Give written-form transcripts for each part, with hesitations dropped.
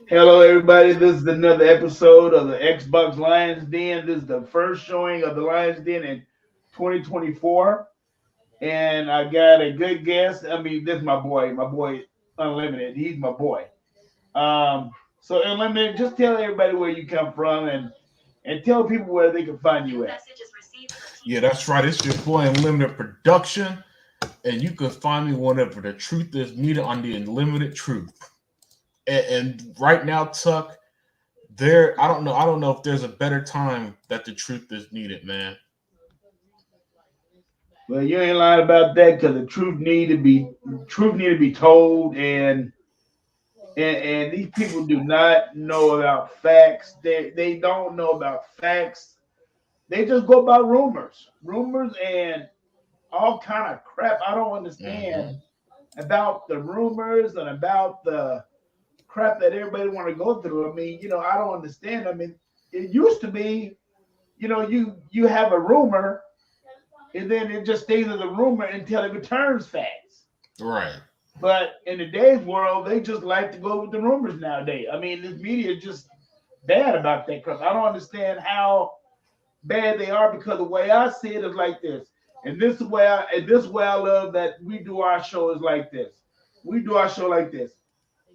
Hello, everybody. This is another episode of the Xbox Lions Den. This is the first showing of the Lions Den in 2024, and I got a good guest. I mean, this is my boy Unlimited. He's my boy. So Unlimited, just tell everybody where you come from and tell people where they can find you at. Yeah, that's right. It's your boy Unlimited Production, and you can find me whenever the truth is needed on the Unlimited Truth. And right now, Tuck, I don't know if there's a better time that the truth is needed, man. Well, you ain't lying about that because the truth need to be told, and these people do not know about facts. They don't know about facts. They just go by rumors and all kind of crap. I don't understand Hmm. about the rumors and about the crap that everybody want to go through. I mean, I don't understand. I mean, it used to be, you have a rumor and then it just stays as a rumor until it returns facts. Right. But in today's world, they just like to go with the rumors nowadays. I mean, this media is just bad about that crap. I don't understand how bad they are because the way I see it is like this. And this way I love that we do our show is like this. We do our show like this.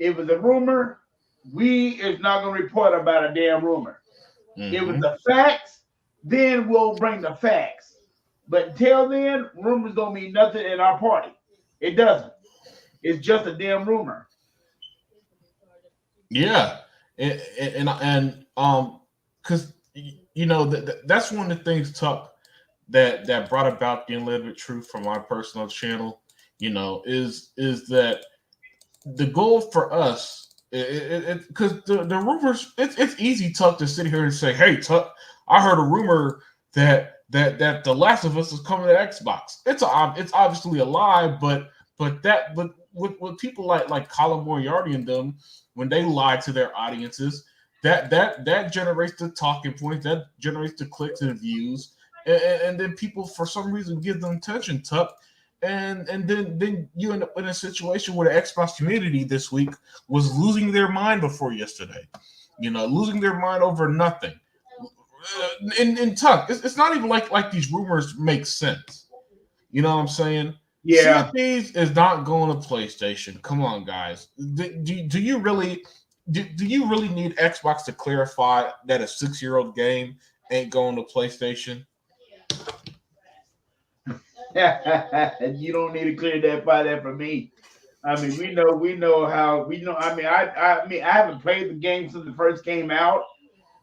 If it's a rumor, we is not gonna report about a damn rumor. If it's Hmm. the facts, then we'll bring the facts. But until then, rumors don't mean nothing in our party. It doesn't. It's just a damn rumor. Yeah, and because that's one of the things, Tuck, that brought about the Unlimited Truth from my personal channel. Is that the goal for us? Because the rumors, it's easy, Tuck, to sit here and say, "Hey, Tuck, I heard a rumor that The Last of Us is coming to Xbox." It's obviously a lie, but with people like Colin Moriarty and them, when they lie to their audiences, that generates the talking points, that generates the clicks and views, and then people for some reason give them attention, Tuck. And then you end up in a situation where the Xbox community this week was losing their mind before yesterday. Losing their mind over nothing. And Tuck, it's not even like these rumors make sense. You know what I'm saying? Sea of Yeah. Thieves is not going to PlayStation. Come on, guys. Do you really do you really need Xbox to clarify that a 6-year-old game ain't going to PlayStation? You don't need to clear that by that for me. I mean, we know how we know. I mean, I haven't played the game since it first came out,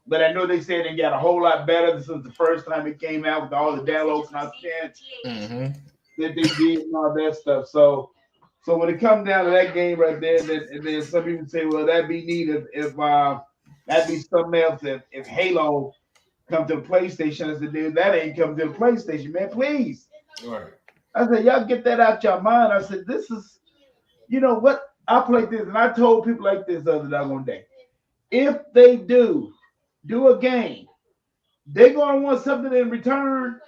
but I know they said it got a whole lot better since the first time it came out with all the download content Mm-hmm. that they did and all that stuff. So when it comes down to that game right there, and then some people say, well, that'd be neat if that'd be something else if Halo come to the PlayStation. I said, dude, that ain't come to the PlayStation, man. Please. Right. I said, y'all get that out your mind. I said, this is, what? I played this, and I told people like this the other day one day. If they do a game, they're gonna want something in return.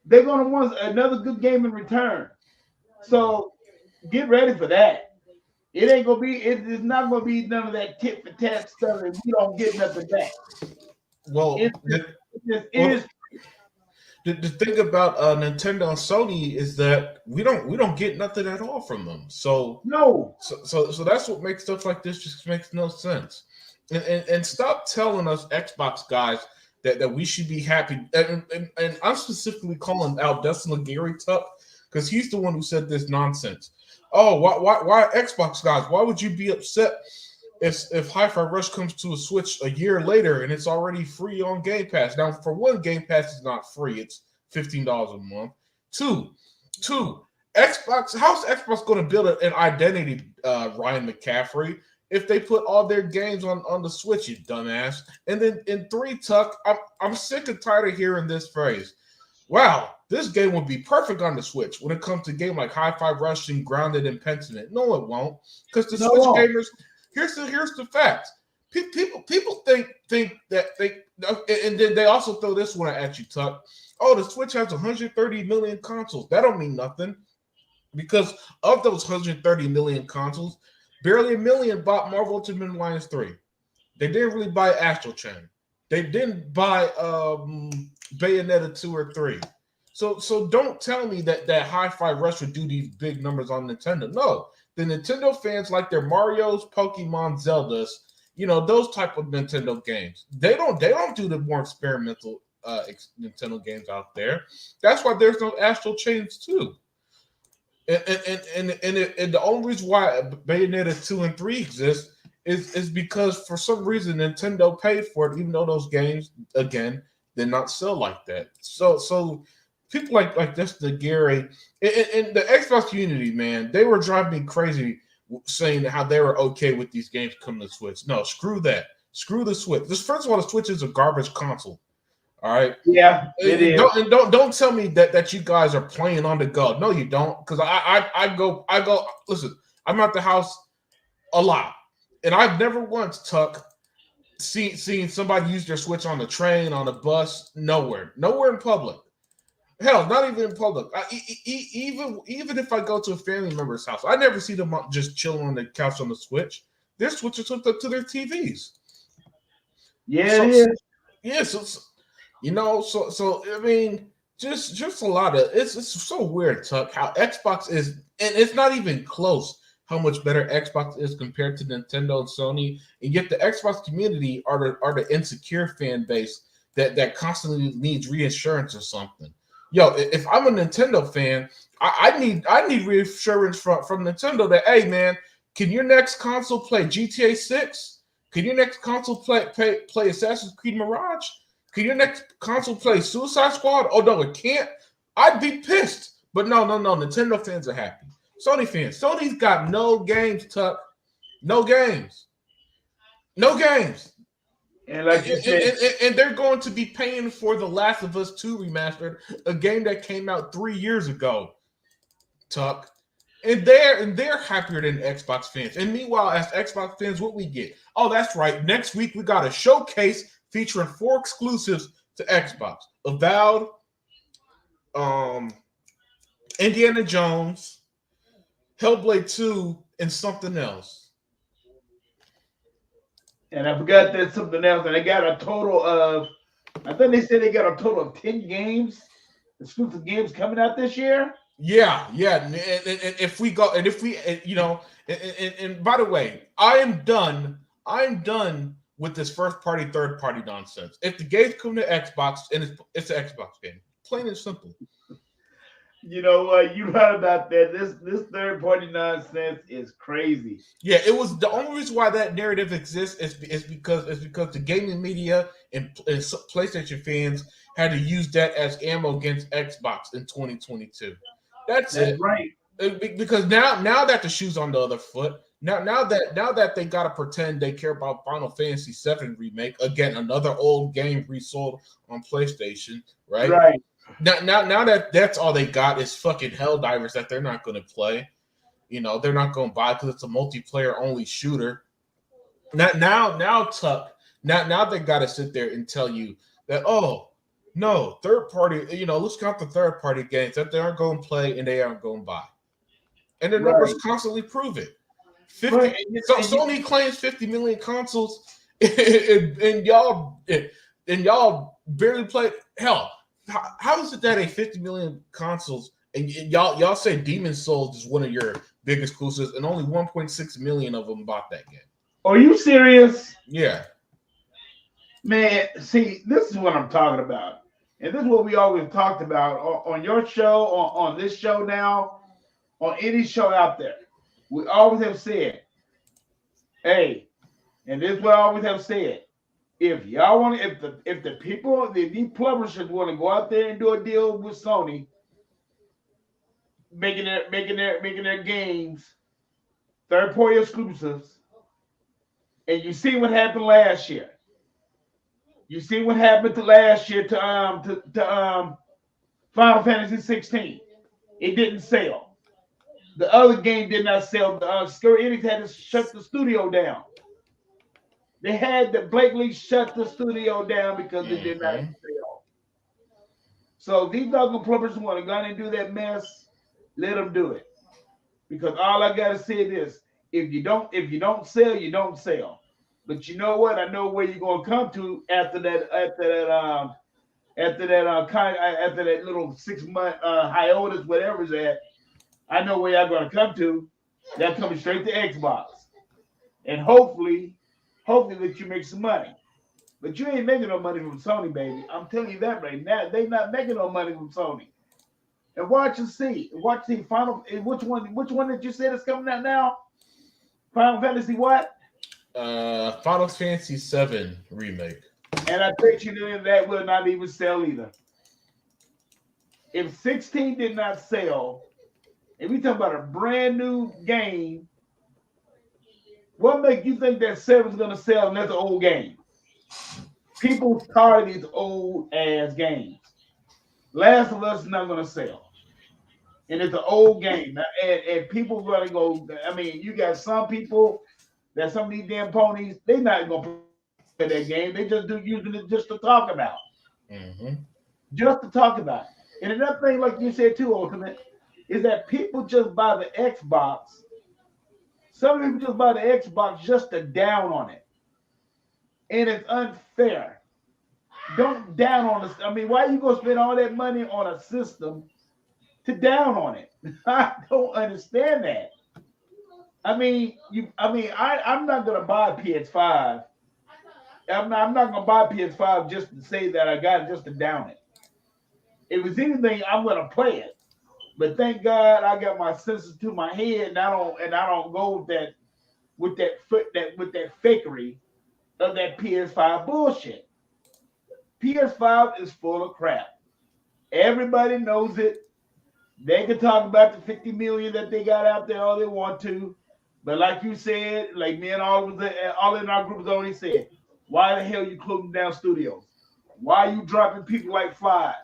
They're gonna want another good game in return. So get ready for that. It ain't gonna be. It's not gonna be none of that tit for tat stuff, and we don't get nothing back. Well, It just well, is. the thing about Nintendo and Sony is that we don't get nothing at all from them. So No. so so so that's what makes stuff like this just makes no sense. And stop telling us Xbox guys that we should be happy. And I'm specifically calling out Dustin Legary Tuck because he's the one who said this nonsense. Oh, why Xbox guys? Why would you be upset if Hi-Fi Rush comes to a Switch a year later and it's already free on Game Pass? Now, for one, Game Pass is not free; it's $15 a month. Two, two, Xbox. How's Xbox going to build an identity, Ryan McCaffrey, if they put all their games on the Switch? You dumbass. And then in three, Tuck, I'm sick and tired of hearing this phrase. Wow, this game would be perfect on the Switch when it comes to game like Hi-Fi Rush and Grounded and Pentiment. No, it won't, because the No, it Switch won't. gamers. Here's the fact. People think that they, and then they also throw this one at you, Tuck. Oh, the Switch has 130 million consoles. That don't mean nothing because of those 130 million consoles, Barely a million bought Marvel Ultimate Alliance 3. They didn't really buy Astral Chain. They didn't buy Bayonetta 2 or 3. So don't tell me that Hi-Fi Rush would do these big numbers on Nintendo. No. The Nintendo fans like their Mario's, Pokemon, Zeldas, those type of Nintendo games. They don't do the more experimental Nintendo games out there. That's why there's no Astral Chains too. And the only reason why Bayonetta 2 and 3 exist is because for some reason Nintendo paid for it, even though those games again did not sell like that. So people like this, the Gary and the Xbox community, man, they were driving me crazy saying how they were okay with these games coming to Switch. No, screw that. Screw the Switch. First of all, the Switch is a garbage console. All right. Yeah, it is. Don't tell me that you guys are playing on the go. No, you don't. Because I go. Listen, I'm at the house a lot, and I've never once seen somebody use their Switch on the train, on the bus, nowhere in public. Hell, not even in public. Even if I go to a family member's house, I never see them just chilling on the couch on the Switch. Their Switches hooked up to their TVs. Yeah, it is. Yeah, so I mean, just a lot of it's so weird, Tuck, how Xbox is, and it's not even close how much better Xbox is compared to Nintendo and Sony, and yet the Xbox community are the insecure fan base that constantly needs reassurance or something. Yo, if I'm a Nintendo fan, I need reassurance from Nintendo that, hey man, can your next console play GTA 6? Can your next console play Assassin's Creed Mirage? Can your next console play Suicide Squad? Oh no, it can't. I'd be pissed. But no. Nintendo fans are happy. Sony's got no games, Tuck. No games. And like you said, and they're going to be paying for The Last of Us 2 remastered, a game that came out 3 years ago, Tuck. And they're happier than Xbox fans. And meanwhile, as Xbox fans, what we get? Oh, that's right. Next week we got a showcase featuring 4 exclusives to Xbox: Avowed, Indiana Jones, Hellblade 2, and something else. And I forgot there's something else. And they got a total of, I think they said they got a total of 10 games, exclusive games coming out this year. Yeah. And if we go, and if we, and by the way, I am done with this first party, third party nonsense. If the games come to Xbox, and it's an Xbox game, plain and simple. You know what? You heard about that. This third party nonsense is crazy. Yeah, it was the only reason why that narrative exists is because the gaming media and PlayStation fans had to use that as ammo against Xbox in 2022. That's it. Right. Because now that the shoe's on the other foot, now that they gotta pretend they care about Final Fantasy VII remake, again another old game resold on PlayStation, right? Right. Now that that's all they got is fucking Helldivers that they're not going to play. They're not going to buy because it's a multiplayer only shooter. Now Tuck. Now they got to sit there and tell you that, oh no, third party. Let's count the third party games that they aren't going to play and they aren't going to buy, and the numbers constantly prove it. 50. Right. Sony claims 50 million consoles, and y'all barely played. Hell. How is it that a 50 million consoles and y'all say Demon's Souls is one of your big exclusives and only 1.6 million of them bought that game? Are you serious? Yeah. Man, see, this is what I'm talking about. And this is what we always talked about on your show, on this show now, on any show out there. We always have said, hey, and this is what I always have said. If y'all want to, if the people, these publishers want to go out there and do a deal with Sony, making their games third party exclusives, and you see what happened last year. You see what happened last year to Final Fantasy 16. It didn't sell. The other game did not sell. Square Enix had to shut the studio down. They had to blatantly shut the studio down because it did not sell. So these other publishers want to go and do that mess, let them do it. Because all I got to say is this. If you don't sell, you don't sell. But you know what? I know where you're gonna come to after that little 6 month hiatus, whatever's at. I know where y'all gonna come to. Y'all coming straight to Xbox, and hopefully that you make some money. But you ain't making no money from Sony, baby. I'm telling you that right now. They not making no money from Sony. And watch and see. Watch the final. Which one? Which one that you said is coming out now? Final Fantasy what? Final Fantasy VII remake. And I bet you that will not even sell either. If 16 did not sell, if we talk about a brand new game, what make you think that 7 is gonna sell and that's an old game? People tired of these old ass games. Last of Us is not gonna sell. And it's an old game. And people gonna go, I mean, you got some people that some of these damn ponies, they not gonna play that game. They just do using it just to talk about. Mm-hmm. Just to talk about. And another thing, like you said too, Ultimate, is that people just buy the Xbox. Some people just buy the Xbox just to down on it. And it's unfair. Don't down on this. I mean, why are you gonna spend all that money on a system to down on it? I don't understand that. I'm not gonna buy a PS5. I'm not gonna buy a PS5 just to say that I got it, just to down it. If it's anything, I'm gonna play it. But thank God I got my senses to my head, and I don't go with that fakery of that PS5 bullshit. PS5 is full of crap. Everybody knows it. They can talk about the 50 million that they got out there all they want to. But like you said, like me and all in our groups already said, why the hell you closing down studios? Why are you dropping people like flies?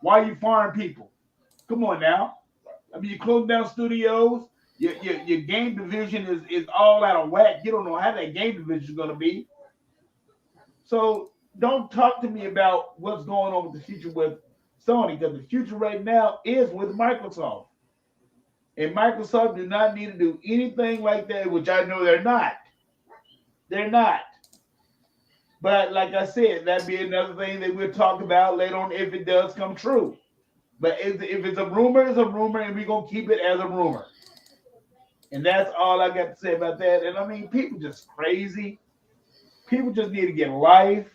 Why are you firing people? Come on now. I mean, you closing down studios. Your game division is all out of whack. You don't know how that game division is going to be. So don't talk to me about what's going on with the future with Sony, because the future right now is with Microsoft. And Microsoft do not need to do anything like that, which I know they're not. They're not. But like I said, that'd be another thing that we'll talk about later on if it does come true. But if it's a rumor, it's a rumor, and we're going to keep it as a rumor. And that's all I got to say about that. And I mean, people just crazy. People just need to get life.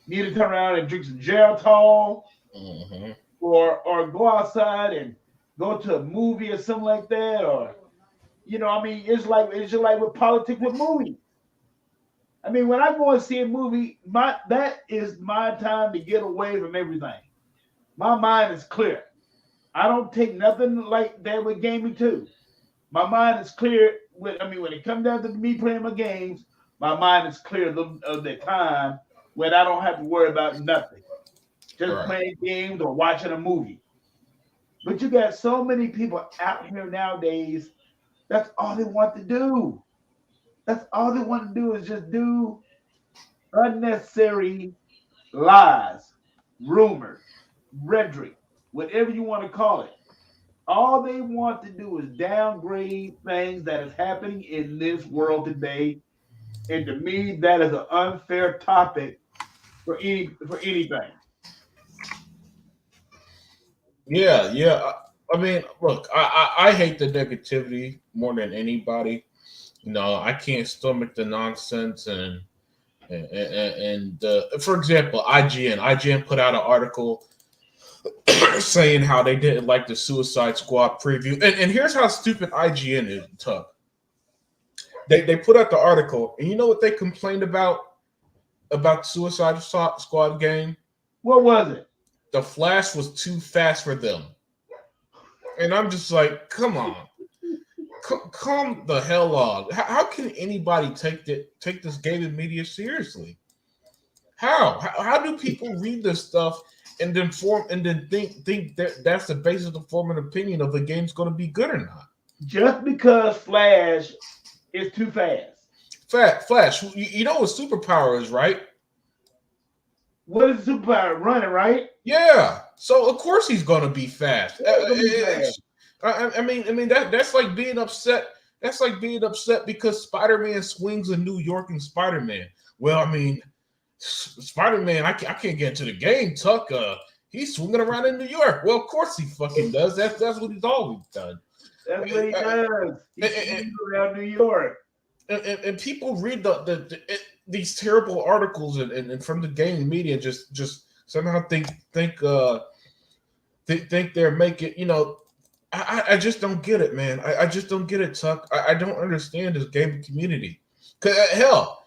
Need to turn around and drink some Geritol. Mm-hmm. Or go outside and go to a movie or something like that. Or, I mean, it's just like with politics with movies. I mean, when I go and see a movie, that is my time to get away from everything. My mind is clear. I don't take nothing like that with gaming too. My mind is clear. When it comes down to me playing my games, my mind is clear of the time when I don't have to worry about nothing. Just playing games or watching a movie. But you got so many people out here nowadays, that's all they want to do. That's all they want to do is just do unnecessary lies, rumors, rhetoric, whatever you want to call it. All they want to do is downgrade things that is happening in this world today. And to me, that is an unfair topic for anything. Yeah. I mean, look, I hate the negativity more than anybody. I can't stomach the nonsense and for example, IGN put out an article saying how they didn't like the Suicide Squad preview. And here's how stupid IGN is, Tuck. They put out the article, and you know what they complained about Suicide Squad game? What was it? The Flash was too fast for them. And I'm just like, come on. Calm the hell on. How can anybody take this gaming media seriously? How do people read this stuff and then think that that's the basis to form an opinion of the game's going to be good or not? Just because Flash is too fast. Flash, you know what superpower is, right? What is superpower? Running, right? Yeah. So of course he's going to be fast. I mean that's like being upset That's like being upset because Spider-Man swings in New York and Spider-Man. Well, I mean, Spider-Man, I can't get into the game, Tuck. He's swinging around in New York. Well, of course he fucking does. That's what he's always done. That's what he does. He's around New York. And people read these terrible articles and from the gaming media just somehow think they're making, you know. I just don't get it, man. I just don't get it, Tuck. I don't understand this gaming community. Hell,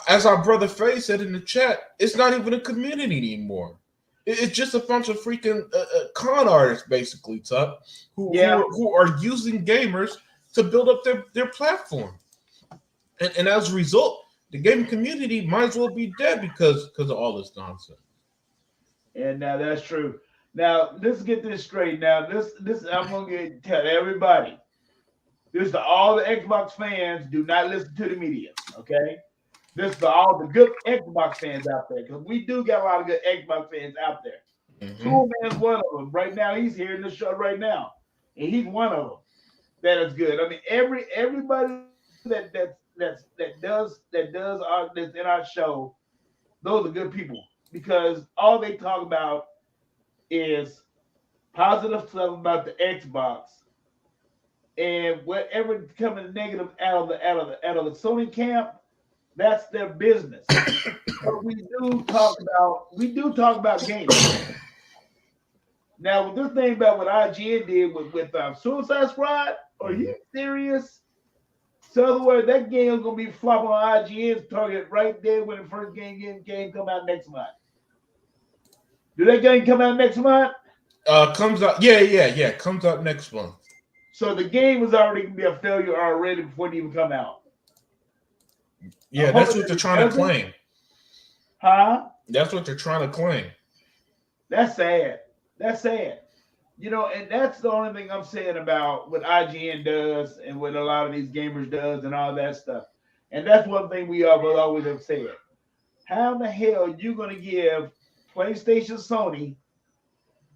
as our brother Faye said in the chat, it's not even a community anymore. It's just a bunch of freaking con artists, basically, Tuck, who are using gamers to build up their platform. And as a result, the gaming community might as well be dead because of all this nonsense. And now that's true. Now let's get this straight. Now this I'm gonna tell everybody. This to all the Xbox fans. Do not listen to the media. Okay. This to all the good Xbox fans out there, because we do got a lot of good Xbox fans out there. Mm-hmm. Tool Man's one of them. Right now, he's here in the show right now, and he's one of them. That is good. I mean, everybody that does our this in our show, those are good people, because all they talk about is positive stuff about the Xbox, and whatever coming negative out of the Sony camp, that's their business. But we do talk about games. Now, with this thing about what IGN did with Suicide Squad, are you serious? So, in other words, that game is gonna be flopping on IGN's target right there when the first game come out next month. Do that game come out next month? Comes out. Yeah. Comes out next month. So the game was already gonna be a failure already before it even come out. Yeah, that's what they're trying to claim. Huh? That's what they're trying to claim. That's sad. That's sad. You know, and that's the only thing I'm saying about what IGN does and what a lot of these gamers does and all that stuff. And that's one thing we always have said. How in the hell you gonna give PlayStation, Sony,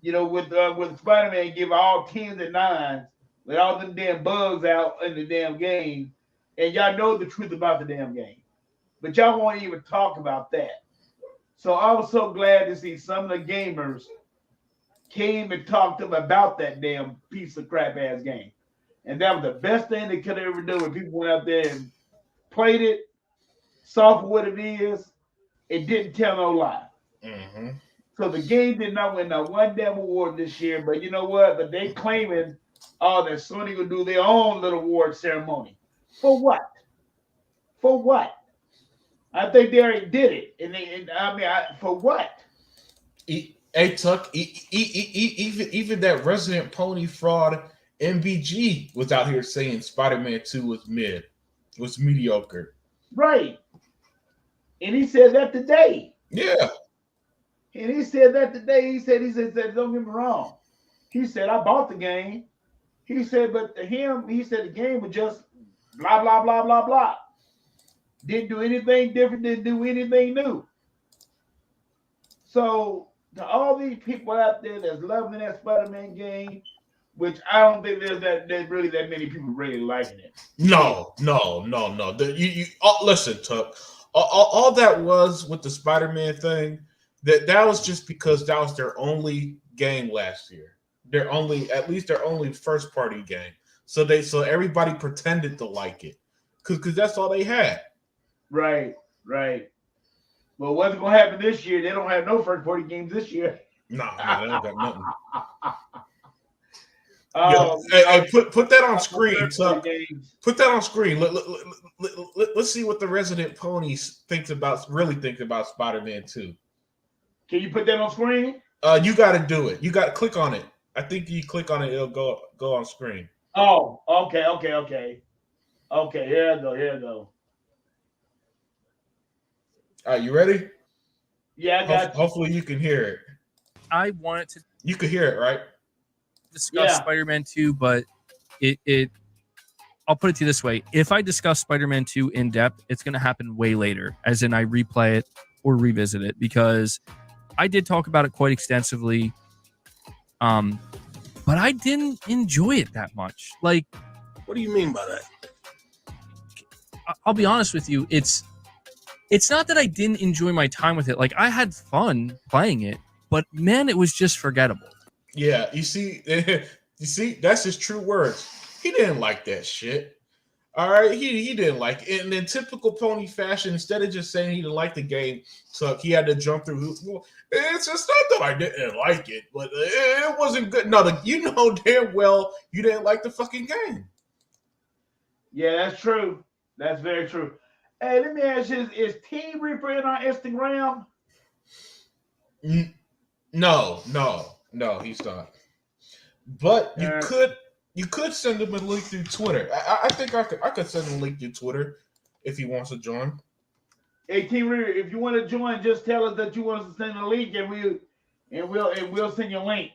you know, with Spider-Man, give all 10s and 9s with all them damn bugs out in the damn game, and y'all know the truth about the damn game, but y'all won't even talk about that. So I was so glad to see some of the gamers came and talked to them about that damn piece of crap ass game, and that was the best thing they could ever do. When people went out there and played it, saw for what it is, it didn't tell no lie. Mm-hmm. So the game did not win not one damn award this year, but you know what? But they claiming, that Sony will do their own little award ceremony. For what? For what? I think they already did it, for what? Hey Tuck, even that Resident Pony fraud MBG was out here saying Spider-Man 2 was mediocre. Right. And he said that today. Yeah. And he said that today. He said, don't get me wrong. He said, I bought the game. He said, but to him, he said the game was just blah, blah, blah, blah, blah. Didn't do anything different, didn't do anything new. So to all these people out there that's loving that Spider-Man game, which I don't think there's really that many people really liking it. No. Listen, Tuck. All that was with the Spider-Man thing, that was just because that was their only game last year. Their only first party game. So everybody pretended to like it because that's all they had. Right. Well, what's going to happen this year? They don't have no first party games this year. No, they don't got nothing. Hey, put that on screen. Put that on screen. Let's see what the Resident Ponies really think about Spider-Man 2. Can you put that on screen? You got to do it. You got to click on it. I think you click on it, it'll go on screen. Oh, okay. Okay, here I go. All right, you ready? Yeah, I got you. Hopefully you can hear it. I wanted to. You could hear it, right? Discuss Spider-Man 2, but it. I'll put it to you this way: if I discuss Spider-Man 2 in depth, it's going to happen way later, as in I replay it or revisit it, because I did talk about it quite extensively. But I didn't enjoy it that much. Like, What do you mean by that? I'll be honest with you. It's not that I didn't enjoy my time with it. Like, I had fun playing it, but man, it was just forgettable. Yeah, you see, that's his true words. He didn't like that shit. All right, he didn't like it. And in typical Pony fashion, instead of just saying he didn't like the game, so he had to jump through hoops. Well, it's just not that I didn't like it, but it wasn't good. No, you know damn well you didn't like the fucking game. Yeah, that's true. That's very true. Hey, let me ask you: is Team Reaper in our Instagram? No, he's not. But you could send him a link through Twitter. I think I could send him a link through Twitter if he wants to join. Hey, Team Reaper, if you want to join, just tell us that you want us to send a link, and we'll send you a link.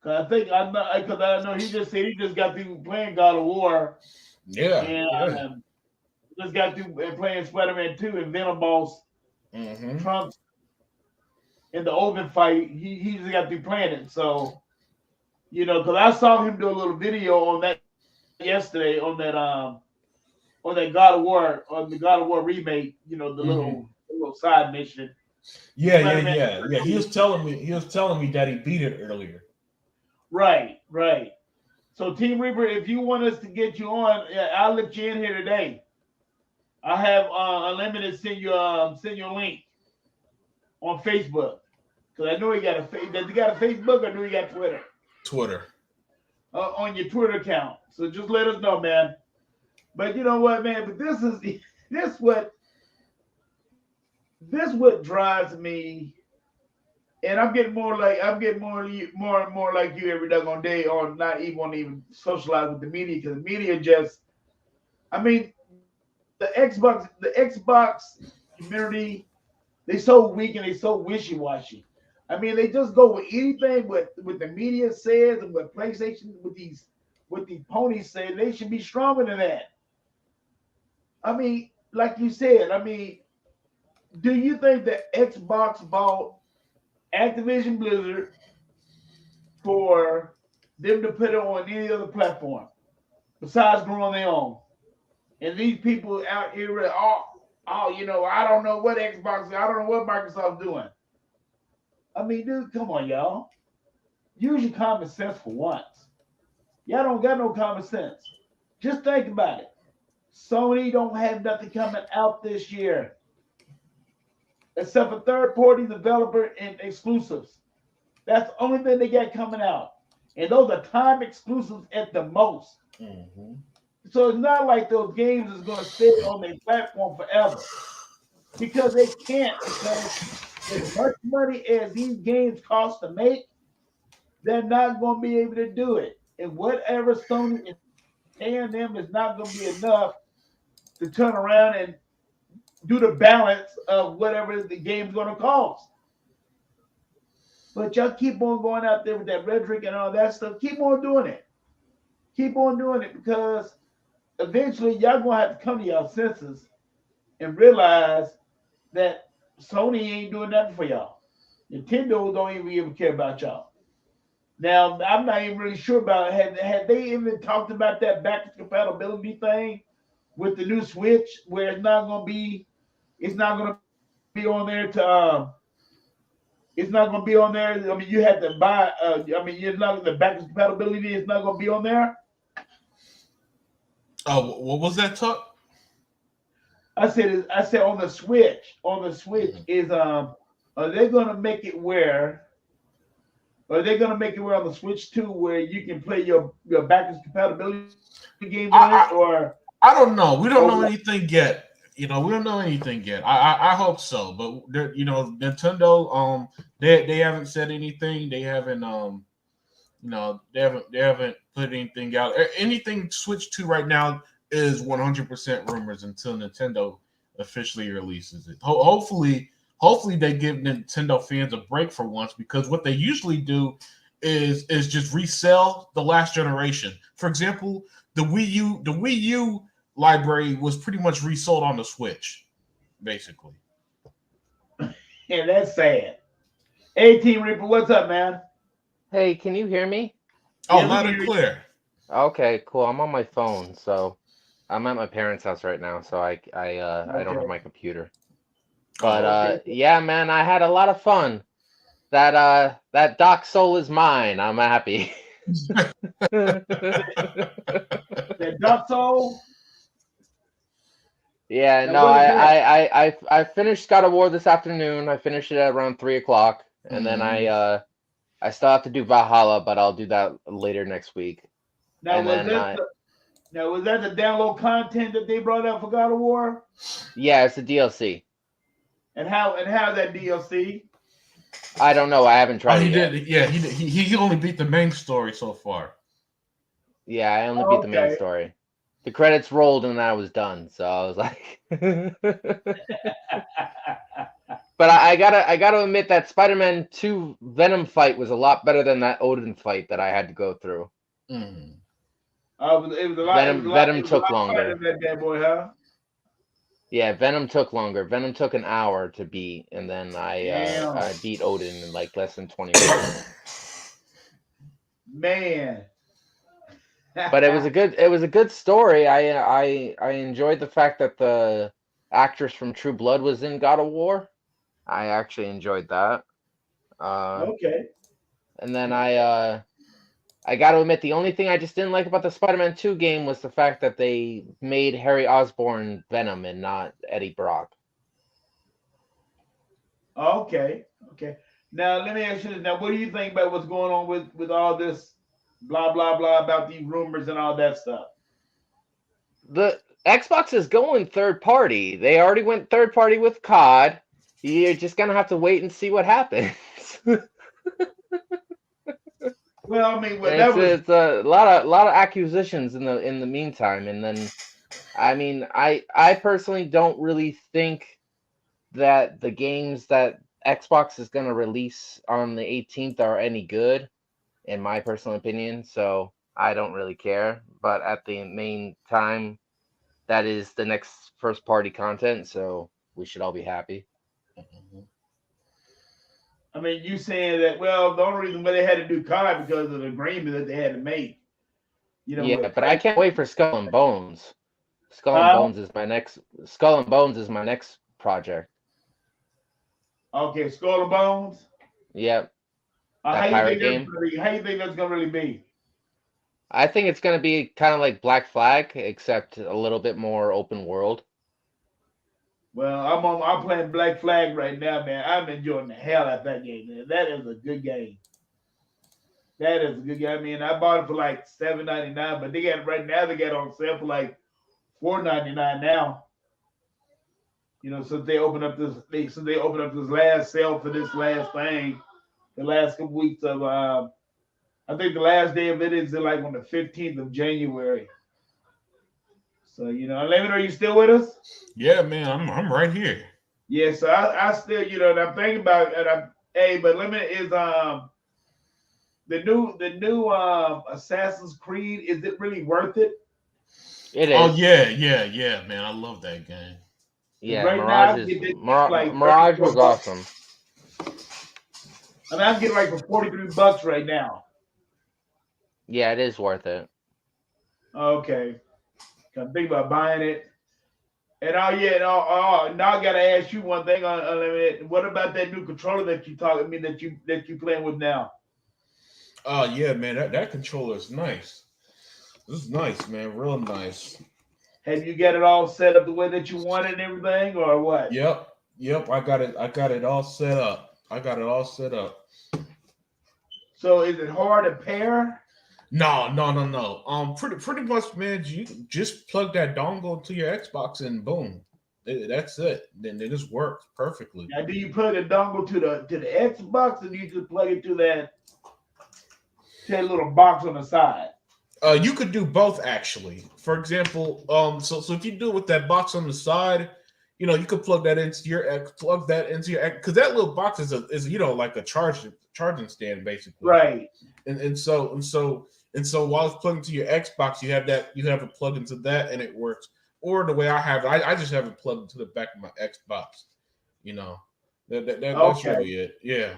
Cause I know he just said he just got through playing God of War. Yeah, and just got through playing Spider-Man 2 and Venom Boss. Trump in the open fight. He just got through playing it. So, because I saw him do a little video on that yesterday on that God of War, on the God of War remake. The little side mission. Yeah. He was telling me that he beat it earlier. Right. So, Team Reaper, if you want us to get you on, I'll let you in here today. I have Unlimited send you a link on Facebook, because I know he got does he got a Facebook, or do he got Twitter? Twitter. On your Twitter account. So just let us know, man. But you know what, man? But this what drives me. And I'm getting more and more like you every doggone day, or not even want to even socialize with the media, because the media just, the Xbox community, they so weak and they so wishy-washy. They just go with anything what the media says and what PlayStation with these ponies say. They should be stronger than that. Like you said, do you think that Xbox bought Activision Blizzard for them to put it on any other platform besides growing their own? And these people out here, I don't know what Xbox, I don't know what Microsoft's doing. Dude, come on, y'all. Use your common sense for once. Y'all don't got no common sense. Just think about it. Sony don't have nothing coming out this year except for third-party developer and exclusives. That's the only thing they got coming out. And those are time exclusives at the most. Mm-hmm. So it's not like those games is going to sit on their platform forever. Because they can't. Because as much money as these games cost to make, they're not going to be able to do it. And whatever Sony is paying them is not going to be enough to turn around and do the balance of whatever the game's going to cost. But y'all keep on going out there with that rhetoric and all that stuff. Keep on doing it. Keep on doing it, because eventually y'all going to have to come to y'all senses and realize that Sony ain't doing nothing for y'all. Nintendo don't even care about y'all. Now, I'm not even really sure about it. Had they even talked about that backwards compatibility thing with the new Switch, where it's not going to be on there to it's not going to be on there. You have to buy. You're not the backwards compatibility is not going to be on there. Oh, what was that talk? I said on the Switch. On the Switch is are they going to make it where? Are they going to make it where on the Switch 2 where you can play your backwards compatibility games on it? Or I don't know. We don't know anything yet. We don't know anything yet. I hope so, but Nintendo, they haven't said anything. They haven't they haven't put anything out. Anything Switch 2 right now is 100% rumors until Nintendo officially releases it. Hopefully they give Nintendo fans a break for once, because what they usually do is just resell the last generation. For example, the Wii U library was pretty much resold on the Switch, basically. Yeah, that's sad. Hey, Team Reaper, what's up, man? Hey, can you hear me? Oh, Yeah, we loud can and hear you. clear. Okay, cool. I'm on my phone, so I'm at my parents' house right now, so I don't have Okay. my computer. Oh, But Okay. yeah, man, I had a lot of fun. That Doc Soul is mine. I'm happy. That Dark Soul. Yeah, Now no, what is that? I finished God of War this afternoon. I finished it at around 3 o'clock, and then I still have to do Valhalla, but I'll do that later next week. Now And was then that the download content that they brought out for God of War? yeah, it's a DLC. And how's that DLC? I don't know. I haven't tried Oh, he it yet. did. Yeah, he did. He only beat the main story so far. Yeah, I only beat the main Okay. story. The credits rolled and I was done. So I was like, but I gotta admit that Spider-Man 2 Venom fight was a lot better than that Odin fight that I had to go through. Mm. It was a lot. Venom took Better longer. than that bad boy, huh? Yeah, Venom took longer. Venom took an hour to beat, and then I Damn. beat Odin in like less than 20 minutes. Man. But it was a good story. I enjoyed the fact that the actress from True Blood was in God of War. I actually enjoyed that. Okay. And then I got to admit, the only thing I just didn't like about the Spider-Man 2 game was the fact that they made Harry Osborn Venom and not Eddie Brock. Okay. Okay. Now let me ask you this. Now, what do you think about what's going on with all this blah blah blah about these rumors and all that stuff? The Xbox is going third party. They already went third party with COD. You're just gonna have to wait and see what happens. Well, I mean, well, It's a lot of acquisitions in the meantime, and then I mean I personally don't really think that the games that Xbox is gonna release on the 18th are any good, in my personal opinion. So I don't really care. But at the main time, that is the next first party content, so we should all be happy. I mean, you saying that? Well, the only reason why they had to do COD because of the agreement that they had to make. You know, Yeah, with but I can't wait for Skull and Bones. Skull and Bones is my next project. Okay, Skull and Bones. Yep. How That you pirate think game. How you think that's gonna really be? I think it's gonna be kind of like Black Flag, except a little bit more open world. Well, I'm playing Black Flag right now, man. I'm enjoying the hell out of that game, man. That is a good game. That is a good game. I mean, I bought it for like $7.99, but they got right now they got on sale for like $4.99 now. You know, since they opened up this last sale for this last thing, the last couple weeks of I think the last day of it is like on the 15th of January. So, you know, Lemon, are you still with us? Yeah, man, I'm right here. Yeah, so I still, you know, and I'm thinking about it. But Lemon is the new Assassin's Creed, is it really worth it? It is. Oh yeah, man. I love that game. Yeah, Right Mirage was awesome. I mean, I'm getting like for $43 right now. Yeah, it is worth it. Okay. I'm thinking about buying it. And now I gotta ask you one thing on Unlimited. What about that new controller that you that you playing with now? Oh yeah, man. That controller is nice. This is nice, man. Real nice. Have you got it all set up the way that you want it and everything, or what? Yep. I got it all set up. So is it hard to pair? No. Pretty much, man. You just plug that dongle into your Xbox and boom, that's it. Then it just works perfectly. Now, do you plug a dongle to the Xbox, or do you just plug it to that little box on the side? You could do both, actually. For example, so if you do it with that box on the side, you know, you could plug that into your because that little box is you know, like a charging stand basically, right? And so while it's plugged into your Xbox, you have it plugged into that and it works. Or the way I have it, I just have it plugged into the back of my Xbox. You know, that's really it. Yeah.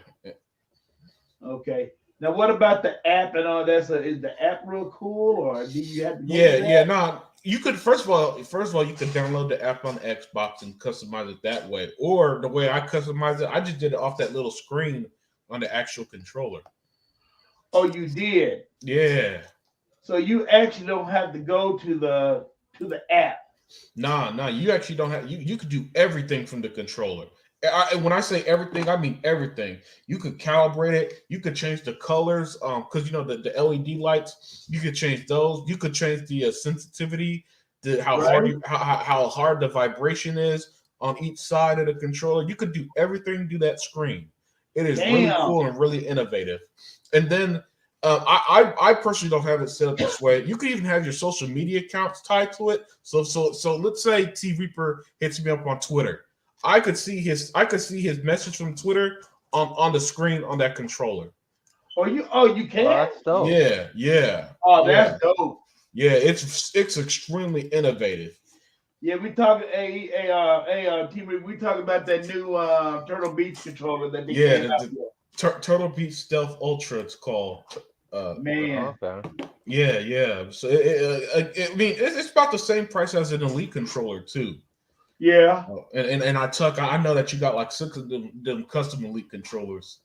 Okay. Now, what about the app and all that? So, is the app real cool, or do you have to go Yeah, to yeah. that? No, you could first of all, you could download the app on the Xbox and customize it that way. Or the way I customize it, I just did it off that little screen on the actual controller. Oh, you did. Yeah. So you actually don't have to go to the app. Nah. You actually don't have. You could do everything from the controller. When I say everything, I mean everything. You could calibrate it. You could change the colors. Because you know the LED lights. You could change those. You could change the sensitivity, how hard Right? how hard the vibration is on each side of the controller. You could do everything to that screen. It is really Damn. cool and really innovative. And then I personally don't have it set up this way. You could even have your social media accounts tied to it. So let's say T Reaper hits me up on Twitter. I could see his message from Twitter on the screen on that controller. Oh, you Oh, can? that's dope. Yeah. Oh, that's dope. Yeah, it's extremely innovative. Yeah, we talking team. We talking about that new Turtle Beach controller that they Yeah, came out the with. Turtle Beach Stealth Ultra, it's called. Man, Okay. Yeah. So I mean, it's about the same price as an Elite controller too. yeah, And I know that you got like 6 of them custom Elite controllers.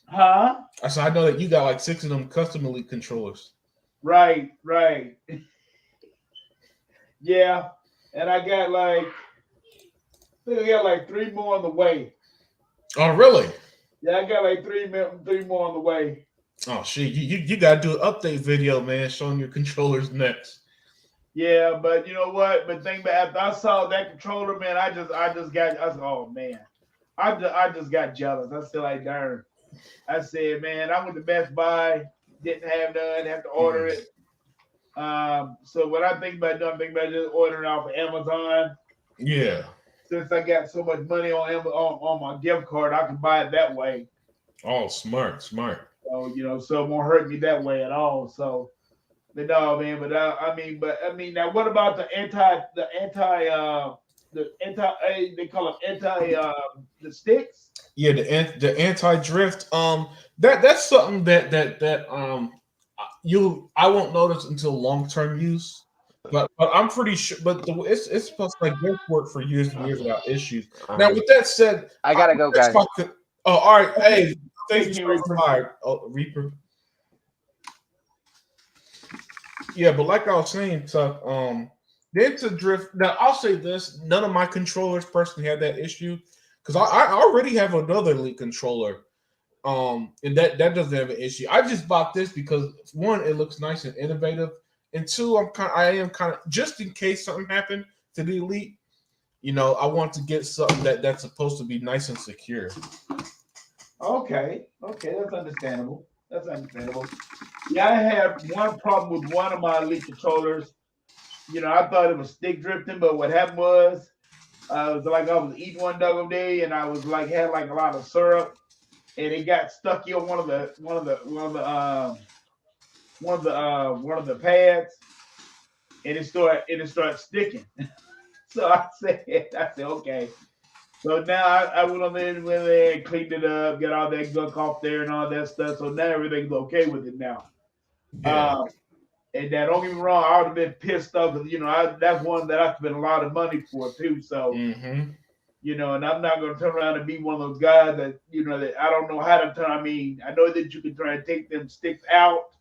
huh? I said I know that you got like 6 of them custom Elite controllers. Right. Yeah, and I got like, I think I got like 3 more on the way. Oh, really? Yeah, I got like three more on the way. Oh, shit. You got to do an update video, man, showing your controllers next. Yeah, but you know what? But think about after I saw that controller, man, I said, oh man, I just got jealous. I said like, darn. I said, man, I went to Best Buy, didn't have none, have to order it. So what I think about doing, I'm thinking about just ordering off of Amazon. Yeah. Since I got so much money on my gift card, I can buy it that way. Oh, smart. So so it won't hurt me that way at all. So, but no, man. But I mean, now what about the they call it the sticks? Yeah, the anti-drift. That's something that I won't notice until long-term use. But I'm pretty sure. But it's supposed to like work for years and years without issues. Now, with that said, I gotta go, guys. Oh, all right. Hey, thank you, you, Reaper. Reaper. Yeah, but like I was saying, Tuck, the anti-drift. Now, I'll say this: none of my controllers personally had that issue because I already have another Elite controller. And that doesn't have an issue. I just bought this because 1, it looks nice and innovative, and 2, I am kind of just in case something happened to the Elite. I want to get something that's supposed to be nice and secure. Okay, that's understandable. Yeah, I had one problem with one of my Elite controllers. I thought it was stick drifting, but what happened was, it was like I was eating one dog day, and I was like had like a lot of syrup, and it got stuck in one of the pads, and it started sticking. So I said, okay. So now I went on there and cleaned it up, got all that gunk off there and all that stuff. So now everything's okay with it now. Yeah. And now don't get me wrong, I would have been pissed off because that's one that I spent a lot of money for too. So and I'm not going to turn around and be one of those guys that that I don't know how to turn. I mean, I know that you can try and take them sticks out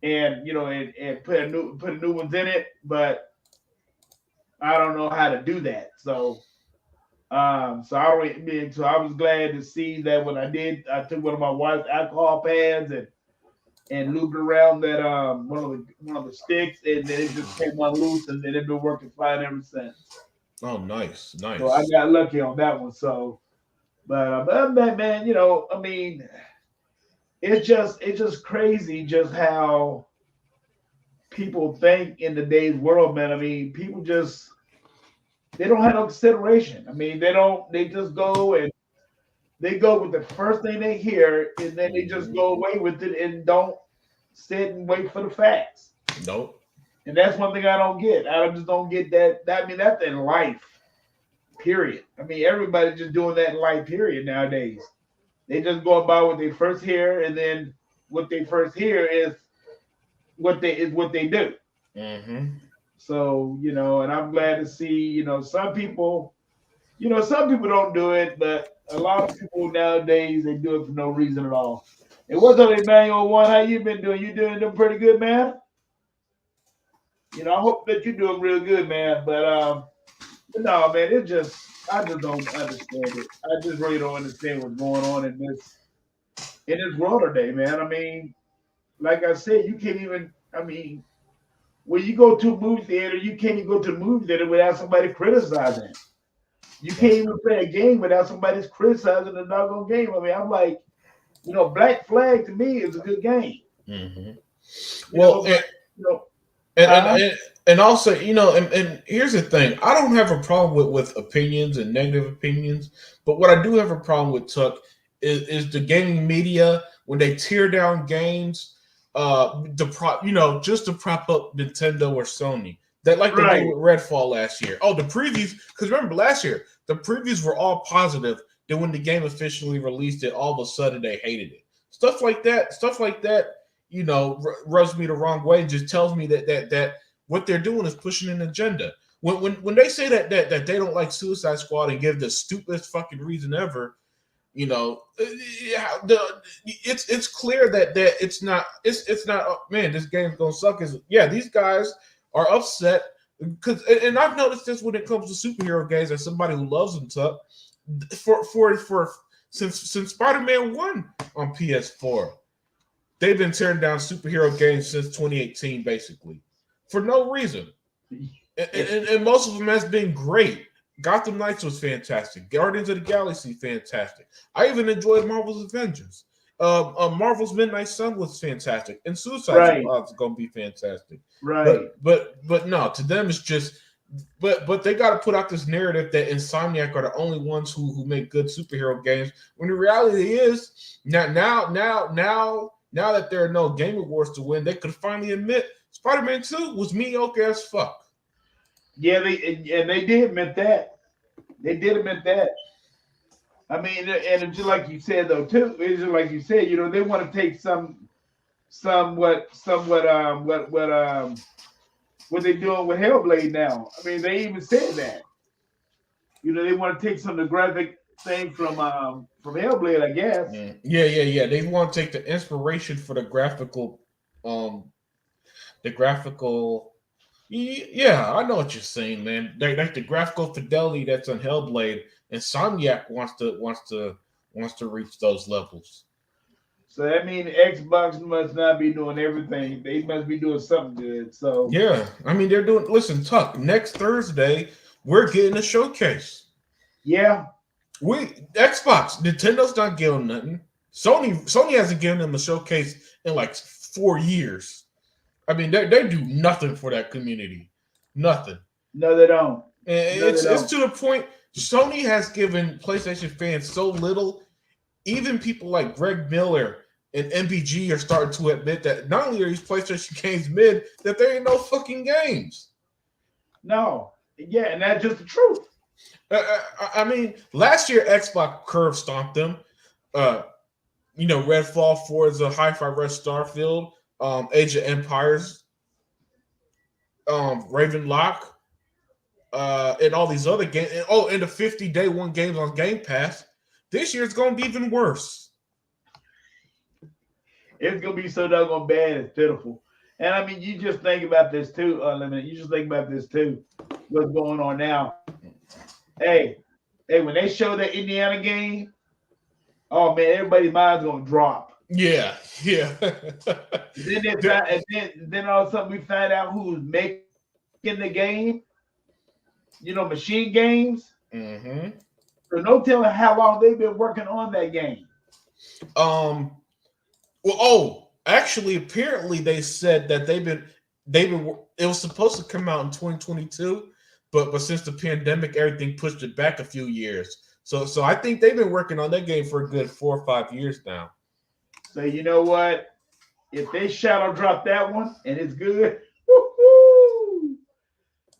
and and put new ones in it, but I don't know how to do that. So I was glad to see that when I did, I took one of my wife's alcohol pads and lubed around that one of the sticks, and then it just came on loose, and then it's been working fine ever since. Oh, nice. So I got lucky on that one. So, but man, I mean, it's just crazy just how people think in today's world, man. I mean, people they don't have no consideration. I mean, they just go with the first thing they hear, and then they just go away with it and don't sit and wait for the facts. Nope. And that's one thing I don't get. I just don't get that. I mean, that's in life, period. I mean, everybody's just doing that in life, period, nowadays. They just go about what they first hear, and then what they first hear is what they do. Mm-hmm. So, and I'm glad to see, some people don't do it, but a lot of people nowadays, they do it for no reason at all. And what's up, Emmanuel One? How you been doing? You doing pretty good, man? I hope that you're doing real good, man. But no, man, I just don't understand it. I just really don't understand what's going on in this world today, man. I mean, like I said, you can't even. I mean, when you go to a movie theater, you can't even go to a movie theater without somebody criticizing it. You can't even play a game without somebody's criticizing the doggone game. I mean, I'm like, Black Flag to me is a good game. Mm-hmm. And also, and here's the thing. I don't have a problem with opinions and negative opinions, but what I do have a problem with, Tuck, is the gaming media when they tear down games, just to prop up Nintendo or Sony. That like they did with Redfall last year. Oh, the previews, because remember last year, the previews were all positive. Then when the game officially released it, all of a sudden they hated it. Stuff like that, rubs me the wrong way and just tells me that what they're doing is pushing an agenda. When they say that they don't like Suicide Squad and give the stupidest fucking reason ever, it's clear that it's not. Oh, man, this game's gonna suck. These guys are upset because, and I've noticed this when it comes to superhero games as somebody who loves them. Tuck, since Spider-Man 1 on PS4, they've been tearing down superhero games since 2018, basically, for no reason. And most of them has been great. Gotham Knights was fantastic. Guardians of the Galaxy, fantastic. I even enjoyed Marvel's Avengers. Marvel's Midnight Sun was fantastic, and Suicide Squad is going to be fantastic. Right. But no, to them it's just. But they got to put out this narrative that Insomniac are the only ones who make good superhero games. When the reality is now that there are no Game Awards to win, they could finally admit Spider-Man 2 was mediocre as fuck. Yeah, they did admit that. They did admit that. I mean, and just like you said though, too, it's just like you said, they want to take what they're doing with Hellblade now. I mean, they even said that. They want to take some of the graphic thing from Hellblade, I guess. Yeah. They want to take the inspiration for the graphical. Yeah, I know what you're saying, man. Like the graphical fidelity that's on Hellblade, Insomniac wants to reach those levels. So that means Xbox must not be doing everything. They must be doing something good. So yeah, I mean they're doing. Listen, Tuck. Next Thursday we're getting a showcase. Yeah, Xbox, Nintendo's not giving nothing. Sony hasn't given them a showcase in like 4 years. I mean, they do nothing for that community. Nothing. No, they don't. And it's to the point Sony has given PlayStation fans so little. Even people like Greg Miller and MBG are starting to admit that not only are these PlayStation games mid, that there ain't no fucking games. No. Yeah, and that's just the truth. I mean, last year Xbox curve stomped them. Redfall, Forza, Hi-Fi Rush, Starfield, Age of Empires, Ravenlock, and all these other games. And the 50 day one games on Game Pass. This year it's going to be even worse. It's going to be so doggone bad. It's pitiful. And I mean, you just think about this too, Unlimited. You just think about this too. What's going on now? Hey, when they show that Indiana game, oh man, everybody's mind's going to drop. Yeah. Then all of a sudden we find out who's making the game. Machine Games. Mm-hmm. So no telling how long they've been working on that game. Actually, apparently they said that they've been. It was supposed to come out in 2022, but since the pandemic, everything pushed it back a few years. So I think they've been working on that game for a good 4 or 5 years now. So you know what? If they shadow drop that one and it's good, woo-hoo,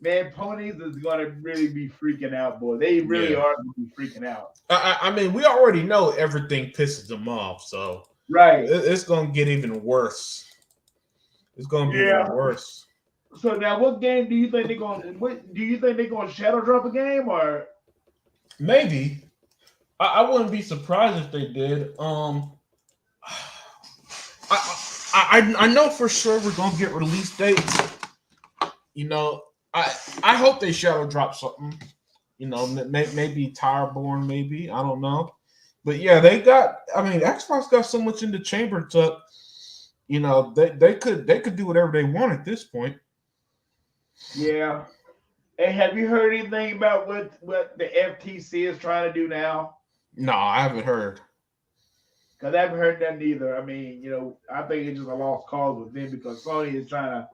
man, ponies is gonna really be freaking out, boy. They really are gonna be freaking out. I mean, we already know everything pisses them off, so Right. It's gonna get even worse. It's gonna be even worse. So now, what game do you think they're gonna? What do you think they're gonna shadow drop a game or? Maybe. I wouldn't be surprised if they did. I know for sure we're gonna get release dates. You know, I hope they shadow drop something. You know, maybe Tireborn, maybe, I don't know. But yeah, they got. I mean, Xbox got so much in the chamber to, you know, they could do whatever they want at this point. Yeah. Hey, have you heard anything about what the FTC is trying to do now? No, I haven't heard. Because I haven't heard that either. I mean, you know, I think it's just a lost cause with them because Sony is trying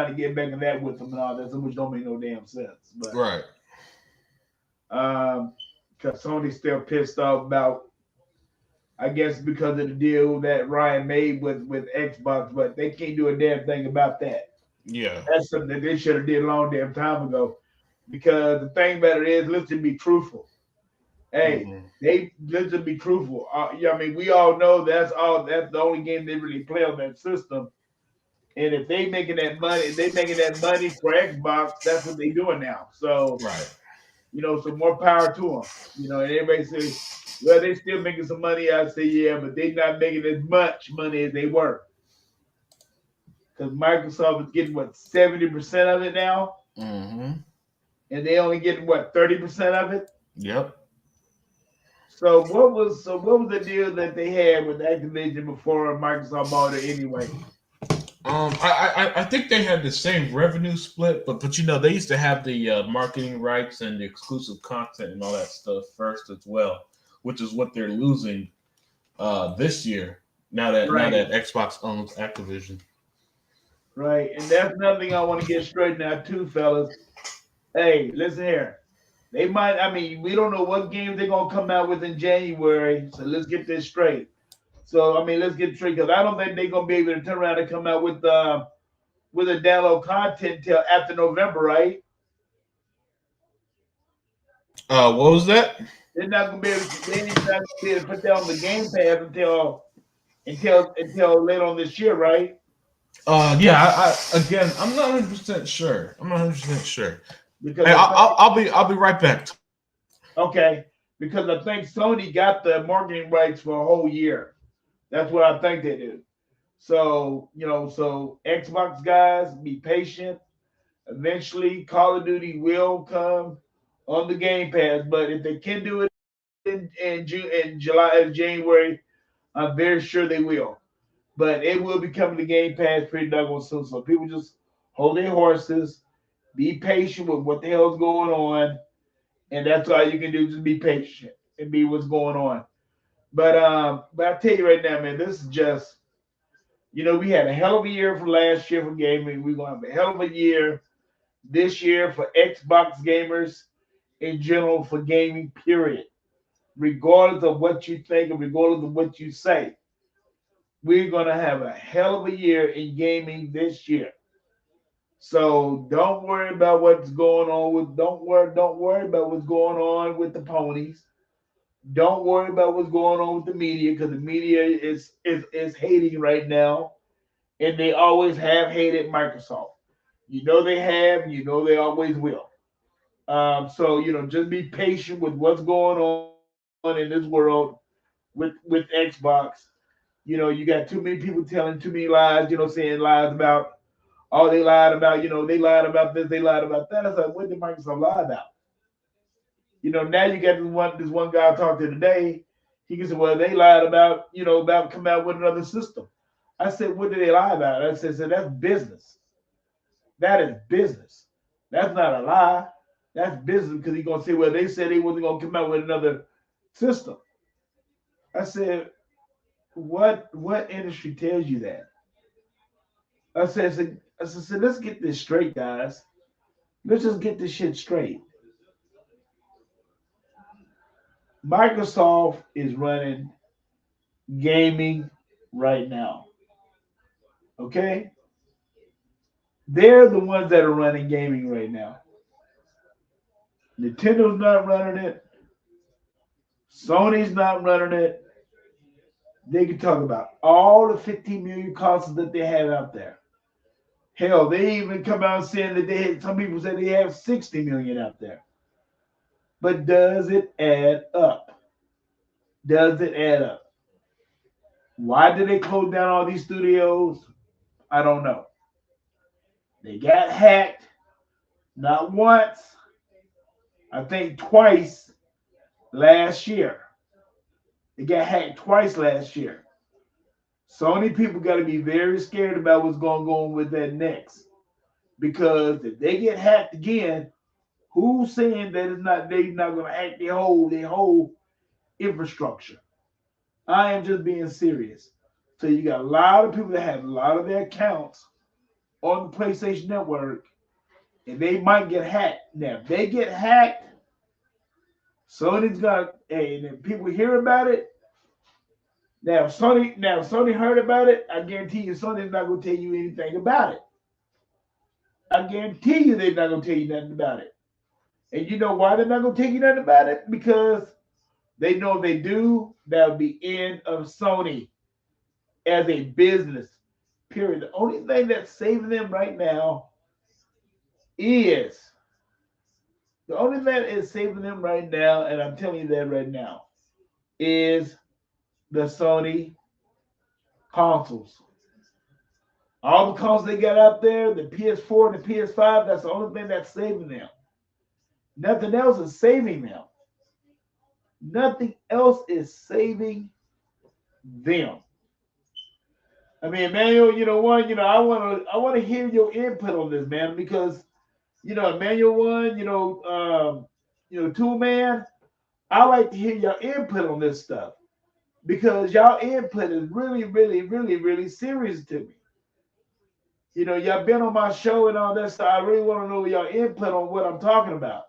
to get back in that with them and all that, which don't make no damn sense. But Right. Because Sony's still pissed off about, I guess, because of the deal that Ryan made with Xbox, but they can't do a damn thing about that. Yeah. That's something that they should have did a long damn time ago. Because the thing about it is, let's just be truthful. Hey, let's just be truthful. Yeah, I mean, we all know that's the only game they really play on that system. And if they making that money, for Xbox, that's what they're doing now. So, right. You know, so more power to them. You know, and everybody says, well, they still making some money. I say, yeah, but they're not making as much money as they were. Because Microsoft is getting, 70% of it now? Mm-hmm. And they only getting, 30% of it? Yep. So what was the deal that they had with Activision before Microsoft bought it anyway? I think they had the same revenue split, but you know, they used to have the marketing rights and the exclusive content and all that stuff first as well, which is what they're losing this year now that Xbox owns Activision. Right, and that's another thing I want to get straightened out too, fellas. Hey, listen here. They might. I mean, we don't know what games they're gonna come out with in January, so let's get this straight. So, I mean, let's get straight because I don't think they're gonna be able to turn around and come out with a download content till after November, right? What was that? They're not gonna be able to put that on the Game Pass until later on this year, right? Yeah. Again, I'm not 100% sure. Because hey, I'll be right back. Okay, because I think Sony got the marketing rights for a whole year. That's what I think they do. So, you know, Xbox guys, be patient. Eventually, Call of Duty will come on the Game Pass. But if they can do it in June, in July, and January, I'm very sure they will. But it will be coming to Game Pass pretty doggone soon. So people just hold their horses, be patient with what the hell's going on, and that's all you can do. Just be patient and be what's going on. But I tell you right now, man, this is just, you know, we had a hell of a year for last year for gaming. We're gonna have a hell of a year this year for Xbox gamers in general for gaming, period. Regardless of what you think and regardless of what you say, we're gonna have a hell of a year in gaming this year. So don't worry about what's going on with don't worry about what's going on with the ponies. Don't worry about what's going on with the media because the media is hating right now, and they always have hated Microsoft. You know they have, and you know they always will. So you know, just be patient with what's going on in this world with Xbox. You know, you got too many people telling too many lies. You know, saying lies about they lied about. You know, they lied about this, they lied about that. It's like, what did Microsoft lie about? You know, now you got this one guy I talked to today. He said, well, they lied about, you know, about coming out with another system. I said, what did they lie about? I said, that's business. That is business. That's not a lie. That's business because he's going to say, well, they said they wasn't going to come out with another system. I said, what industry tells you that? I said, let's get this straight, guys. Let's just get this shit straight. Microsoft is running gaming right now. Okay? They're the ones that are running gaming right now. Nintendo's not running it. Sony's not running it. they can talk about all the 15 million consoles that they have out there. Hell, they even come out saying that they had, some people say they have 60 million out there. But does it add up? Does it add up? Why did they close down all these studios? I don't know. They got hacked not once, I think twice last year. They got hacked twice last year. Sony people got to be very scared about what's going to go on with that next. Because if they get hacked again, who's saying that it's not they're not going to hack their whole infrastructure? I am just being serious. So you got a lot of people that have a lot of their accounts on the PlayStation Network, and they might get hacked. Now, if they get hacked, Sony's got, and people hear about it. Now, Sony heard about it. I guarantee you, Sony's not going to tell you anything about it. I guarantee you, they're not going to tell you nothing about it. And you know why they're not going to tell you nothing about it? Because they know if they do, that'll be end of Sony as a business. Period. The only thing that's saving them right now is and I'm telling you that right now, is the Sony consoles. All the consoles they got out there, the PS4 and the PS5, that's the only thing that's saving them. Nothing else is saving them. Nothing else is saving them. I mean, Emmanuel, I want to hear your input on this, man, because, Emmanuel Tool Man, I like to hear your input on this stuff because y'all input is really, really, really, really serious to me. Y'all been on my show and all that stuff. I really want to know your input on what I'm talking about.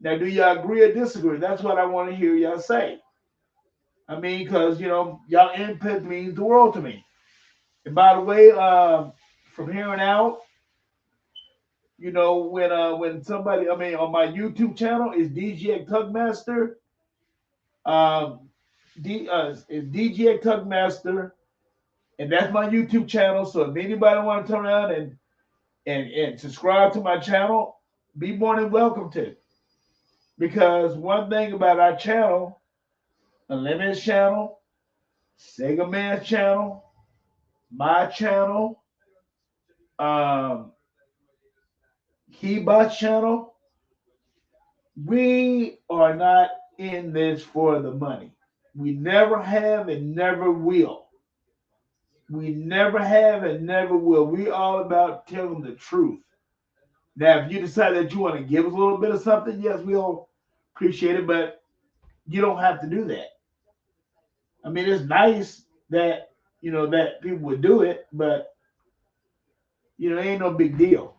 Now, do y'all agree or disagree? That's what I want to hear y'all say. I mean, because, y'all input means the world to me. And by the way, from here on out, when somebody, on my YouTube channel is DGX Tugmaster. It's DGX Tugmaster, and that's my YouTube channel. So if anybody want to turn around and subscribe to my channel, be more than welcome to. Because one thing about our channel, Unlimited channel, Sega Man's channel, my channel, Hebot's channel, we are not in this for the money. We never have and never will. We never have and never will. We all about telling the truth. Now, if you decide that you want to give us a little bit of something, yes, we'll appreciate it, but you don't have to do that. I mean, it's nice that, that people would do it, but, it ain't no big deal.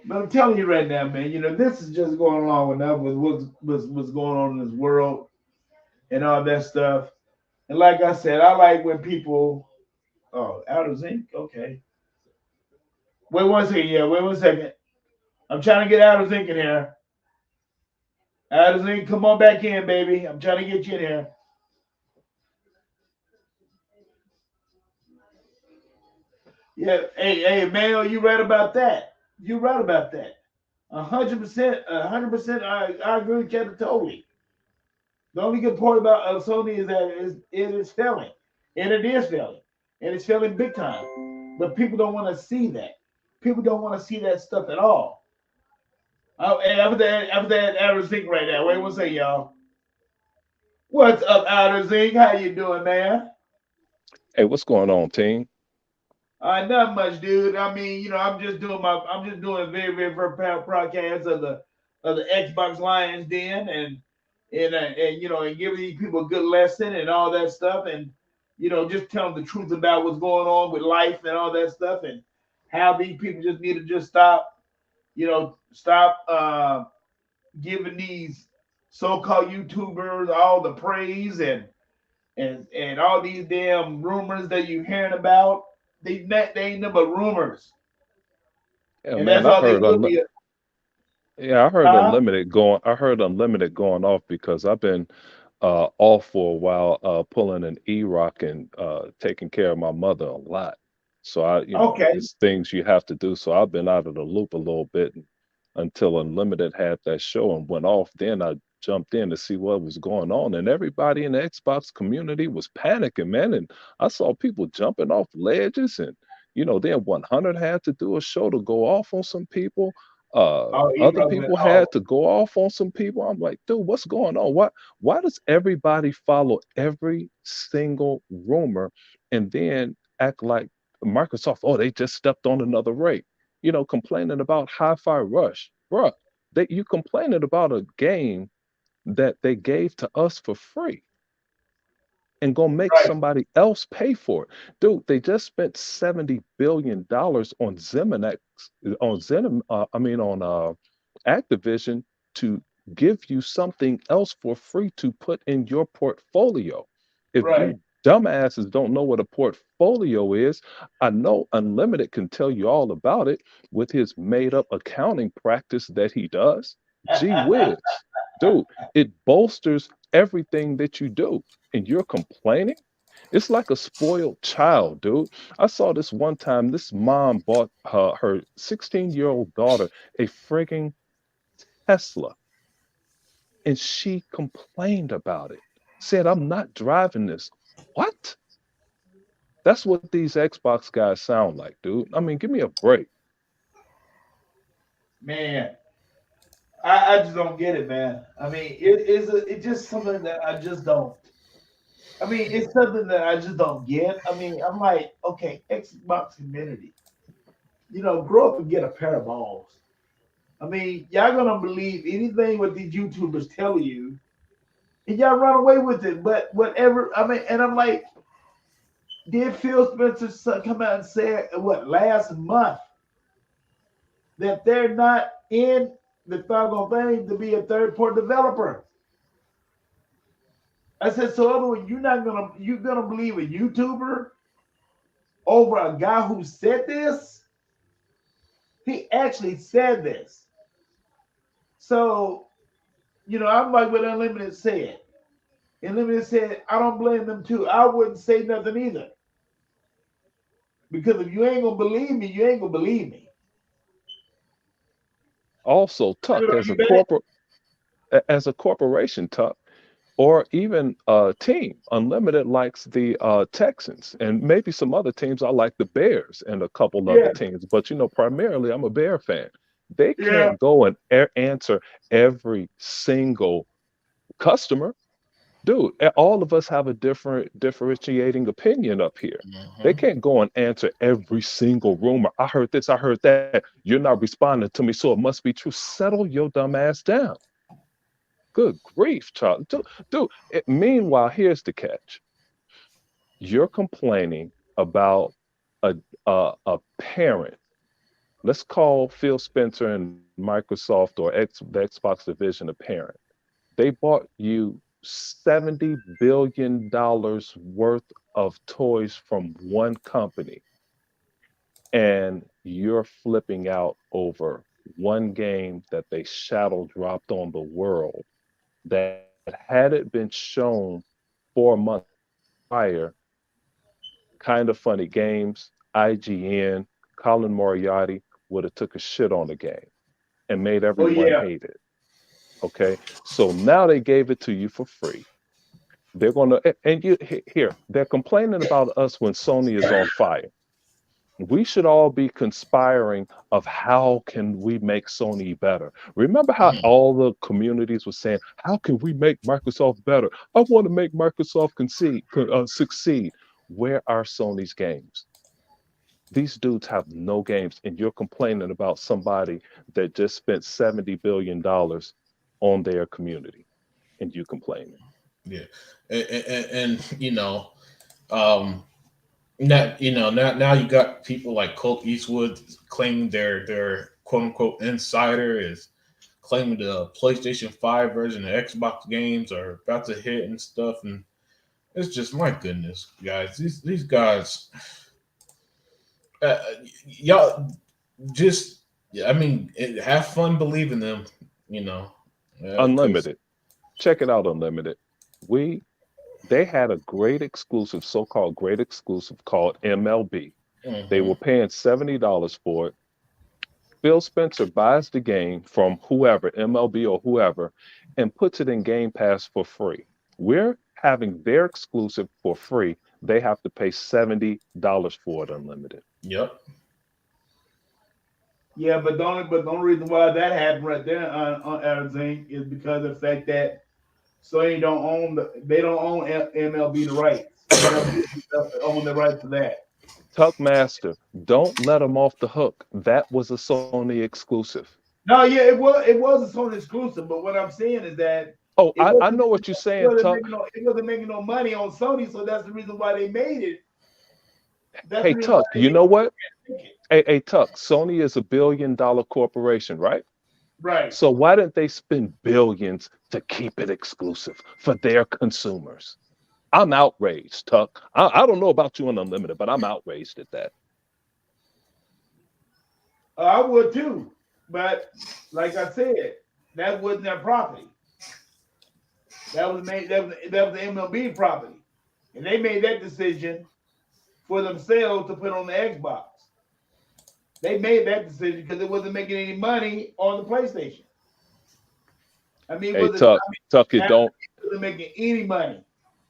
But I'm telling you right now, man, this is just going along with what's going on in this world and all that stuff. And like I said, I like when people, Outer Zinc, okay. Wait one second. I'm trying to get Outer Zinc in here. Outer Zinc, come on back in, baby. I'm trying to get you in here. Yeah, hey, man, you right about that. You're right about that. 100%. I agree with Kevin totally. The only good part about Sony is that it is failing, and it is failing, and it's failing big time. But people don't want to see that. People don't want to see that stuff at all. Oh, hey, after that Outer Zinc right now. Wait one second, y'all. What's up, Outer Zinc? How you doing, man? Hey, what's going on, team? Not much, dude. I mean, I'm just doing a very, very first broadcast of the Xbox Lions Den, and giving these people a good lesson and all that stuff, and just telling the truth about what's going on with life and all that stuff, and how these people just need to just stop giving these so-called YouTubers all the praise and all these damn rumors that you're hearing about. They ain't nothing but rumors. Yeah, and man, that's all they will be. I heard Unlimited going. I heard Unlimited going off because I've been off for a while, pulling an E-Rock and taking care of my mother a lot. So Okay. it's things you have to do. So I've been out of the loop a little bit until Unlimited had that show and went off. Then I jumped in to see what was going on, and everybody in the Xbox community was panicking, man. And I saw people jumping off ledges, and then 100 had to do a show to go off on some people. Oh, Other E-Rock went people off. had to go off on some people. I'm like, dude, what's going on? Why does everybody follow every single rumor and then act like Microsoft, oh, they just stepped on another rate? Complaining about Hi-Fi Rush. Bruh, you complaining about a game that they gave to us for free and gonna make Right. somebody else pay for it. Dude, they just spent $70 billion on Zenimax, on Activision to give you something else for free to put in your portfolio. If Right. you dumbasses don't know what a portfolio is, I know Unlimited can tell you all about it with his made up accounting practice that he does. Gee whiz, dude, it bolsters everything that you do, and you're complaining. It's like a spoiled child, dude. I saw this one time. This mom bought her 16-year-old daughter a frigging Tesla, and she complained about it. Said, "I'm not driving this." What? That's what these Xbox guys sound like, dude. I mean, give me a break. Man, I just don't get it, man. I mean, it's just something that I just don't. I mean, it's something that I just don't get. I mean, I'm like, okay, Xbox community, grow up and get a pair of balls. I mean, y'all gonna believe anything what these YouTubers tell you, and y'all run away with it. But whatever, I mean, and I'm like, did Phil Spencer come out and say what last month that they're not in the doggone thing to be a third-party developer? I said, so other words, you're gonna believe a YouTuber over a guy who said this? He actually said this. So, I'm like what Unlimited said. Unlimited said, I don't blame them too. I wouldn't say nothing either. Because if you ain't gonna believe me, you ain't gonna believe me. Also, Tuck, as a corporation, Tuck, or even a team. Unlimited likes the Texans and maybe some other teams. I like the Bears and a couple other teams, but primarily I'm a Bear fan. They can't go and answer every single customer. Dude, all of us have a differentiating opinion up here. They can't go and answer every single rumor. I heard this, I heard that. You're not responding to me, so it must be true. Settle your dumb ass down. Good grief, child. Dude, meanwhile, here's the catch. You're complaining about a parent. Let's call Phil Spencer and Microsoft or the Xbox division a parent. They bought you $70 billion worth of toys from one company, and you're flipping out over one game that they shadow dropped on the world that had it been shown 4 months prior, Kind of Funny Games, IGN, Colin Moriarty would have took a shit on the game and made everyone hate it. Okay, so now they gave it to you for free. They're gonna, and they're complaining about us when Sony is on fire. We should all be conspiring of how can we make Sony better. Remember how all the communities were saying, how can we make Microsoft better? I want to make Microsoft succeed. Where are Sony's games? These dudes have no games, and you're complaining about somebody that just spent $70 billion on their community, and you complaining. Yeah, and now you got people like Colt Eastwood claiming their quote unquote insider is claiming the PlayStation 5 version of Xbox games are about to hit and stuff, and it's just my goodness, guys. These guys, y'all just have fun believing them, Unlimited. Check it out, Unlimited. They had a great exclusive, so-called great exclusive called MLB. They were paying $70 for it. Phil Spencer buys the game from whoever, MLB or whoever, and puts it in Game Pass for free. We're having their exclusive for free. They have to pay $70 for it unlimited. Yep. Yeah, but the only reason why that happened right there on Arizona is because of the fact that Sony don't own they don't own MLB the rights. MLB own the rights to that. Tuckmaster, don't let them off the hook. That was a Sony exclusive. No, yeah, it was a Sony exclusive, but what I'm saying is that Oh, I know what you're saying, Tuck. it wasn't making no money on Sony, so that's the reason why they made it. Hey, Tuck, you know what? Hey, Tuck, Sony is $1 billion corporation, right? Right. So why didn't they spend billions to keep it exclusive for their consumers? I'm outraged, Tuck. I don't know about you on Unlimited, but I'm outraged at that. I would too, but like I said, that wasn't their property. That was the MLB property, and they made that decision for themselves to put on the Xbox. They made that decision because it wasn't making any money on the PlayStation. I mean, hey, Tuck, it wasn't making any money.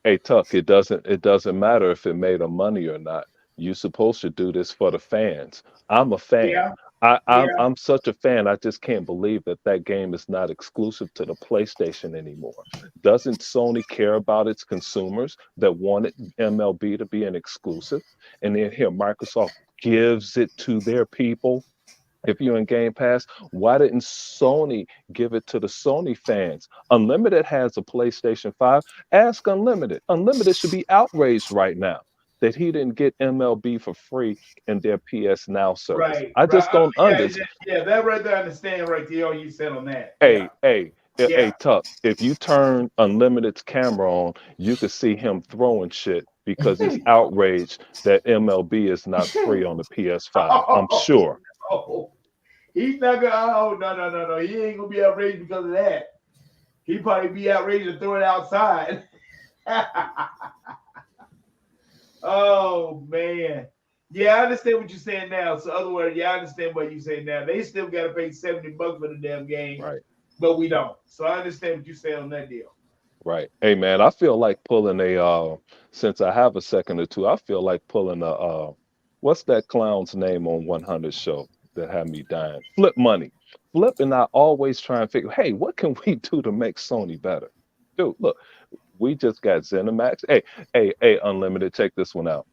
Hey, Tuck, it doesn't matter if it made them money or not. You're supposed to do this for the fans. I'm a fan. Yeah. I'm such a fan. I just can't believe that game is not exclusive to the PlayStation anymore. Doesn't Sony care about its consumers that wanted MLB to be an exclusive? And then here, Microsoft gives it to their people. If you're in Game Pass, why didn't Sony give it to the Sony fans? Unlimited has a PlayStation 5. Ask Unlimited. Unlimited should be outraged right now that he didn't get MLB for free in their PS Now service. Right. I just don't understand. Yeah, that right there, I understand right there. All you said on that. Hey, Tuck, if you turn Unlimited's camera on, you could see him throwing shit because he's outraged that MLB is not free on the PS5. I'm sure. Oh, he's not gonna. Oh no. He ain't gonna be outraged because of that. He'd probably be outraged to throw it outside. Oh man, yeah, I understand what you're saying now. So, other words, yeah, I understand what you're saying now. They still got to pay $70 for the damn game, Right? But we don't. So, I understand what you're saying on that deal. Right. Hey man, I feel like pulling a since I have a second or two, I feel like pulling a what's that clown's name on 100 show that had me dying? Flip Money. Flip and I always try and figure, hey, what can we do to make Sony better? Dude, look, we just got ZeniMax. Hey, Unlimited, check this one out.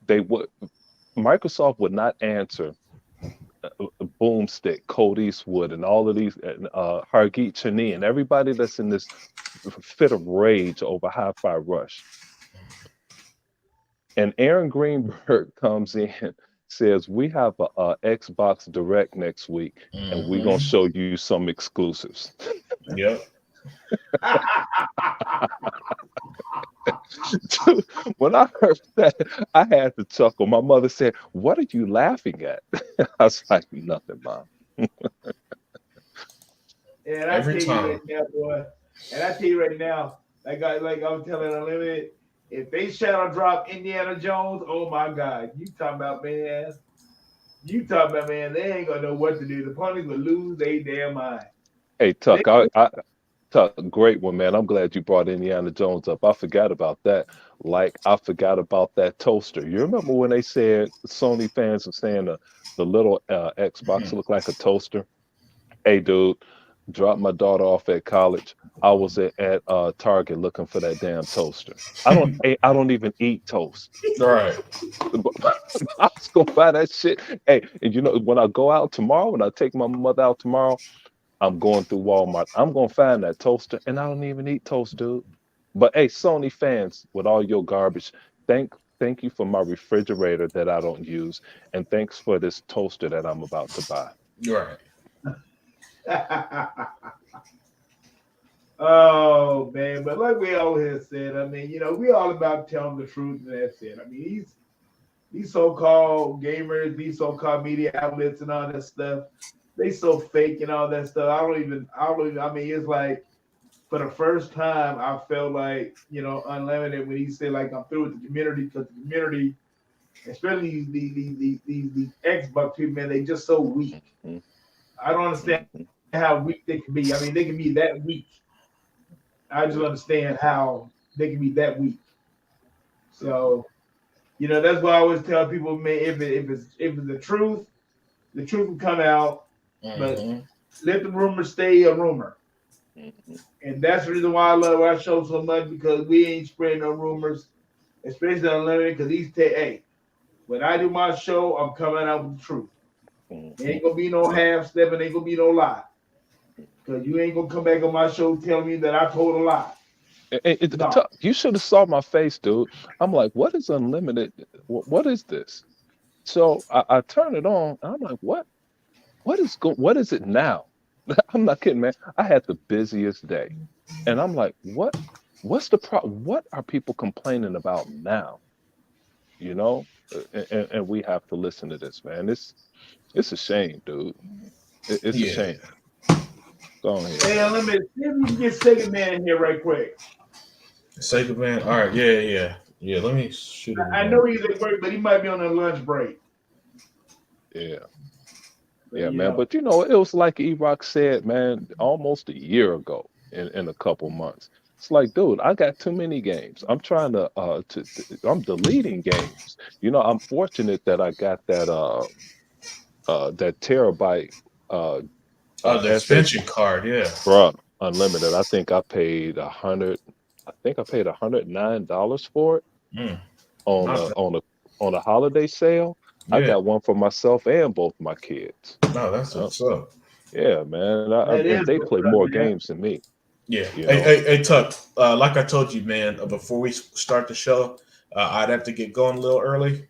Microsoft would not answer Boomstick, Code Eastwood, and all of these, Hargeet Chani, and everybody that's in this fit of rage over Hi-Fi Rush. And Aaron Greenberg comes in, says, we have a Xbox Direct next week, and we're going to show you some exclusives. Yep. Dude, when I heard that, I had to chuckle. My mother said, "What are you laughing at?" I was like, "Nothing, Mom." And Every time. Right now, boy. And I tell you right now, like I'm telling Unlimited, if they shadow drop Indiana Jones, oh my God, you talking about man? They ain't gonna know what to do. The ponies will lose their damn mind. Hey, Tuck, Tuck, great one, man. I'm glad you brought Indiana Jones up. I forgot about that. Like, I forgot about that toaster. You remember when they said, Sony fans were saying the little Xbox looked like a toaster? Hey, dude, dropped my daughter off at college. I was at Target looking for that damn toaster. I don't even eat toast. Right. I was gonna buy that shit. Hey, and you know, when I go out tomorrow, when I take my mother out tomorrow, I'm going through Walmart. I'm going to find that toaster, and I don't even eat toast, dude. But hey, Sony fans, with all your garbage, thank you for my refrigerator that I don't use, and thanks for this toaster that I'm about to buy. Right. Oh, man. But like we always said, I mean, you know, we all about telling the truth, and that's it. I mean, these so-called gamers, these so-called media outlets and all that stuff, they so fake and all that stuff. I don't even, I mean, it's like, for the first time, I felt like, Unlimited, when he said like I'm through with the community, because the community, especially the Xbox people, man, they just so weak. I don't understand how weak they can be. I mean, they can be that weak. I just understand how they can be that weak. So, that's why I always tell people, man, if it's the truth will come out, but let the rumor stay a rumor. And that's the reason why I love our show so much, because we ain't spreading no rumors, especially Unlimited, because hey, when I do my show, I'm coming out with the truth. Ain't gonna be no half step, and ain't gonna be no lie. Because you ain't gonna come back on my show telling me that I told a lie. No. You should have saw my face, dude. I'm like, what is Unlimited? What is this? So I turn it on, and I'm like, what is it now? I'm not kidding, man. I had the busiest day, and I'm like, what's the problem? What are people complaining about now? And we have to listen to this, man. It's a shame, dude. It's a shame. Go on here. Hey, Unlimited, see if you can get Sega Man in here right quick. Sega Man, all right, yeah. Let me shoot him. I know he's at work, but he might be on a lunch break. Yeah. Yeah, man. But it was like E-Rock said, man, almost a year ago in a couple months. It's like, dude, I got too many games. I'm trying to I'm deleting games. I'm fortunate that I got that that terabyte the extension card, yeah. Bruh, Unlimited. I think I paid $109 for it on a holiday sale. Yeah. I got one for myself and both my kids. No, that's what's up. Yeah, man. And they play more games than me. Yeah. Hey, Tuck. Like I told you, man, before we start the show, I'd have to get going a little early.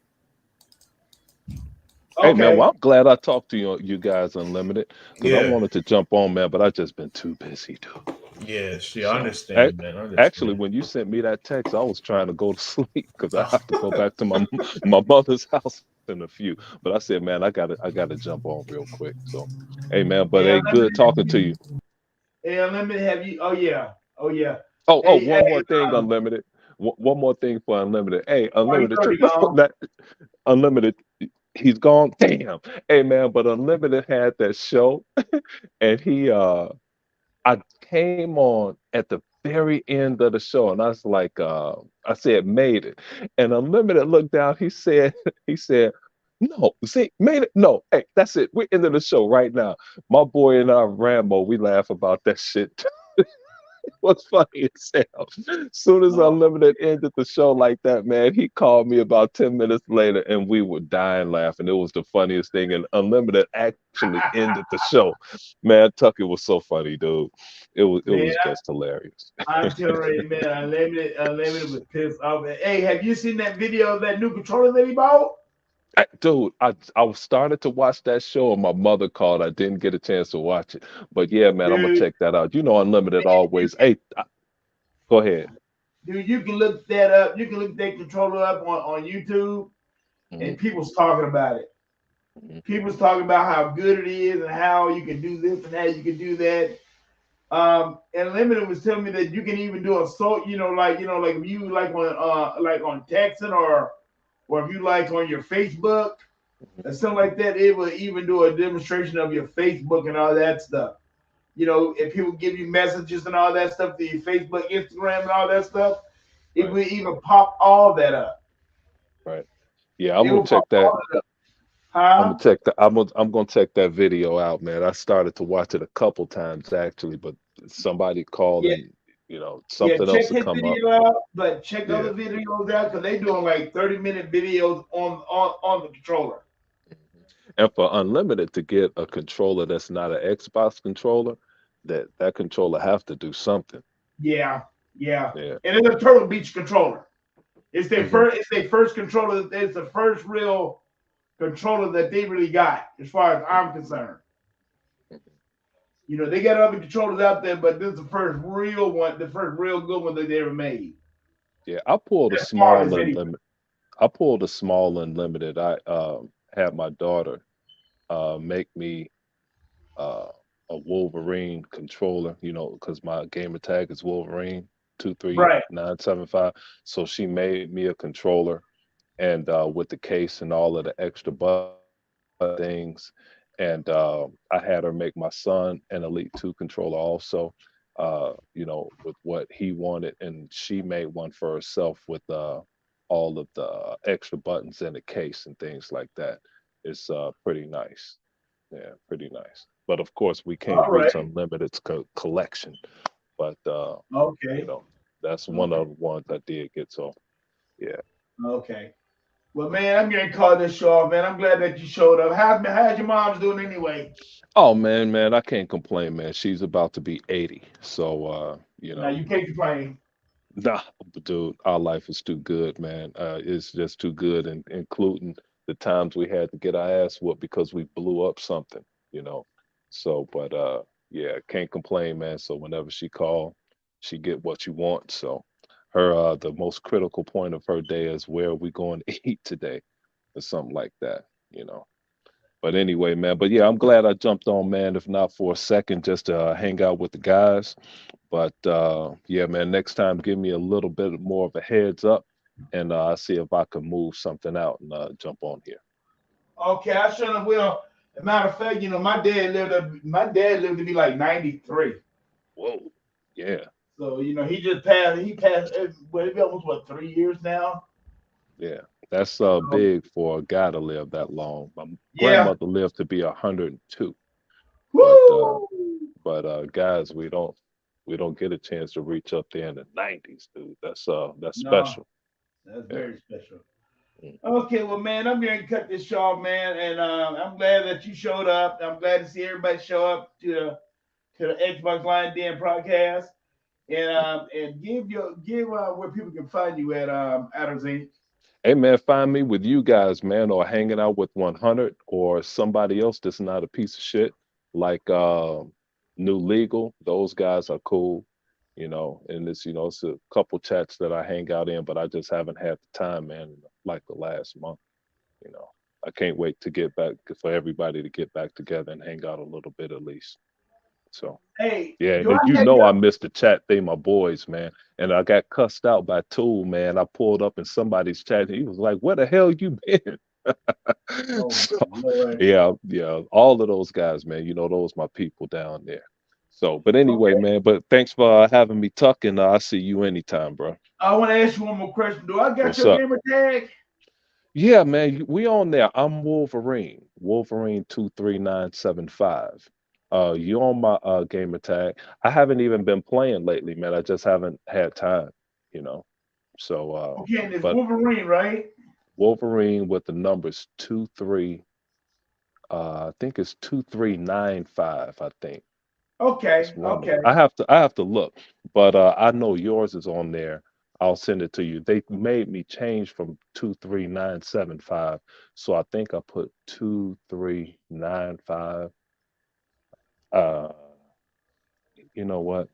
Hey, man, well, I'm glad I talked to you guys, Unlimited, because I wanted to jump on, man, but I just been too busy, dude. Yeah, I understand, man. Actually, when you sent me that text, I was trying to go to sleep because I have to go back to my mother's house in a few. But I said, man, I gotta jump on real quick. So, hey, man, but hey, good talking to you. Hey, Unlimited, have you? Oh yeah. One more thing, Unlimited. One more thing for Unlimited. Hey, Unlimited, Unlimited. He's gone. Damn. Hey, man, but Unlimited had that show, and I came on at the very end of the show, and I was like, I said, made it. And Unlimited looked down. He said, no, see, made it. No, hey, that's it. We're into the show right now. My boy and I, Rambo, we laugh about that shit. What's funny as hell. As soon as Unlimited ended the show like that, man, he called me about 10 minutes later, and we were dying laughing. It was the funniest thing, and Unlimited actually ended the show. Man, Tucker was so funny, dude. It was just hilarious. I'm telling you, man, Unlimited was pissed off. Hey, have you seen that video of that new controller that he bought? Dude, I started to watch that show and my mother called. I didn't get a chance to watch it. But yeah, man, I'm going to check that out. Unlimited always. Hey, go ahead. Dude, you can look that up. You can look that controller up on YouTube, and people's talking about it. People's talking about how good it is and how you can do this and how you can do that. And Unlimited was telling me that you can even do a salt, like if you like on Texan or if you like on your Facebook or something like that, it will even do a demonstration of your Facebook and all that stuff. If people give you messages and all that stuff to your Facebook, Instagram, and all that stuff, it will even pop all that up. Right. Yeah, I'm gonna check that. I'm gonna check that video out, man. I started to watch it a couple times actually, but somebody called and something else to come up. Out, but check other videos out because they doing like 30-minute videos on the controller. And for Unlimited to get a controller that's not an Xbox controller, that controller have to do something. Yeah. And it's a Turtle Beach controller. It's their first controller. It's the first real controller that they really got, as far as I'm concerned. They got other controllers out there, but this is the first real one, the first real good one that they ever made. Yeah, I pulled a small Unlimited. I had my daughter make me a Wolverine controller, you know, because my gamer tag is Wolverine Right. 23975. So she made me a controller and with the case and all of the extra things. And I had her make my son an Elite 2 controller also, you know, with what he wanted. And she made one for herself with all of the extra buttons in the case and things like that. It's pretty nice. Yeah, pretty nice. But of course, we can't All right. reach Unlimited's collection. But you Okay. know, that's one Okay. of the ones I did get. So yeah. Okay. Well, man, I'm going to call this show off, man. I'm glad that you showed up. How's your mom's doing anyway? Oh man, I can't complain, man. She's about to be 80. So you Now know, you can't complain. nah, dude, our life is too good, man. It's just too good, and including the times we had to get our ass whooped because we blew up something, you know. So, but yeah, can't complain, man. So whenever she call, she get what you want. So her the most critical point of her day is where are we going to eat today, or something like that, you know. But anyway, man. But yeah, I'm glad I jumped on, man. If not for a second, just to hang out with the guys. But yeah, man, next time give me a little bit more of a heads up and I'll see if I can move something out and jump on here. Okay, I sure will. As a matter of fact, my dad lived to be like 93. Whoa. Yeah. So, he just passed. He passed, well, it be almost, what, 3 years now? Yeah. That's Um, big for a guy to live that long. My yeah. grandmother lived to be 102. But Woo! guys, we don't get a chance to reach up there in the 90s, dude. That's No, special. that's Yeah. very special. Mm. Okay, well, man, I'm going to cut this show off, man, and I'm glad that you showed up. I'm glad to see everybody show up to the Xbox Line Den podcast, and give where people can find you at Adams Inc. Hey man, find me with you guys, man, or hanging out with 100 or somebody else that's not a piece of shit, like New Legal. Those guys are cool, you know. And it's a couple chats that I hang out in, but I just haven't had the time, man, in like the last month. You know, I can't wait to get back for everybody to get back together and hang out a little bit at least. So. Hey, Yeah, do I and you have know your I missed the chat. They my boys, man. And I got cussed out by Tool, man. I pulled up in somebody's chat and he was like, "Where the hell you been?" Oh So my Lord. yeah, all of those guys, man. You know, those my people down there. So, but anyway, Okay. man. But thanks for having me, Tuck, and I'll see you anytime, bro. I want to ask you one more question. Do I got What's your up? gamer tag? Yeah, man. We on there. I'm Wolverine. Wolverine 23975. You on my gamer tag. I haven't even been playing lately, man. I just haven't had time, you know. So Okay, and it's but Wolverine, right? Wolverine with the numbers 23 I think it's 2395, I think. That's Okay, one of okay. them. I have to look, but I know yours is on there. I'll send it to you. They made me change from 23975, so I think I put 2395. Uh, you know what?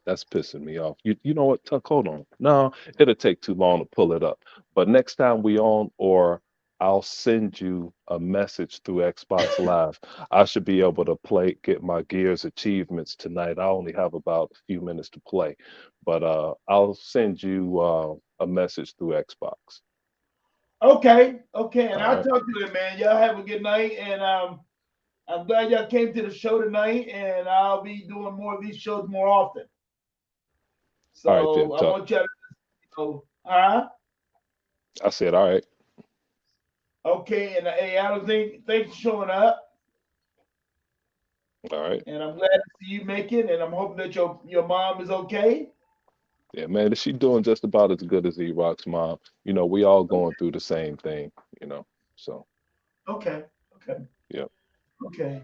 That's pissing me off. You know what, Tuck? Hold on. No, it'll take too long to pull it up. But next time we on, or I'll send you a message through Xbox Live. I should be able to get my Gears achievements tonight. I only have about a few minutes to play, but I'll send you a message through Xbox. Okay, okay. And All I'll right. talk to you, man. Y'all have a good night. And I'm glad y'all came to the show tonight. And I'll be doing more of these shows more often. All right, then, So I Tuck. want y'all to huh? I said, all right. Okay, and hey, I don't think thanks for showing up. All right. And I'm glad to see you make it. And I'm hoping that your mom is okay. Yeah, man, she doing just about as good as E-Rock's mom. You know, we all going through the same thing, you know. So, Okay, okay, yeah. okay.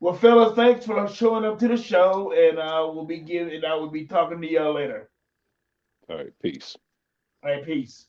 Well, fellas, thanks for showing up to the show, and I will be talking to y'all later. All right, peace. All right, peace.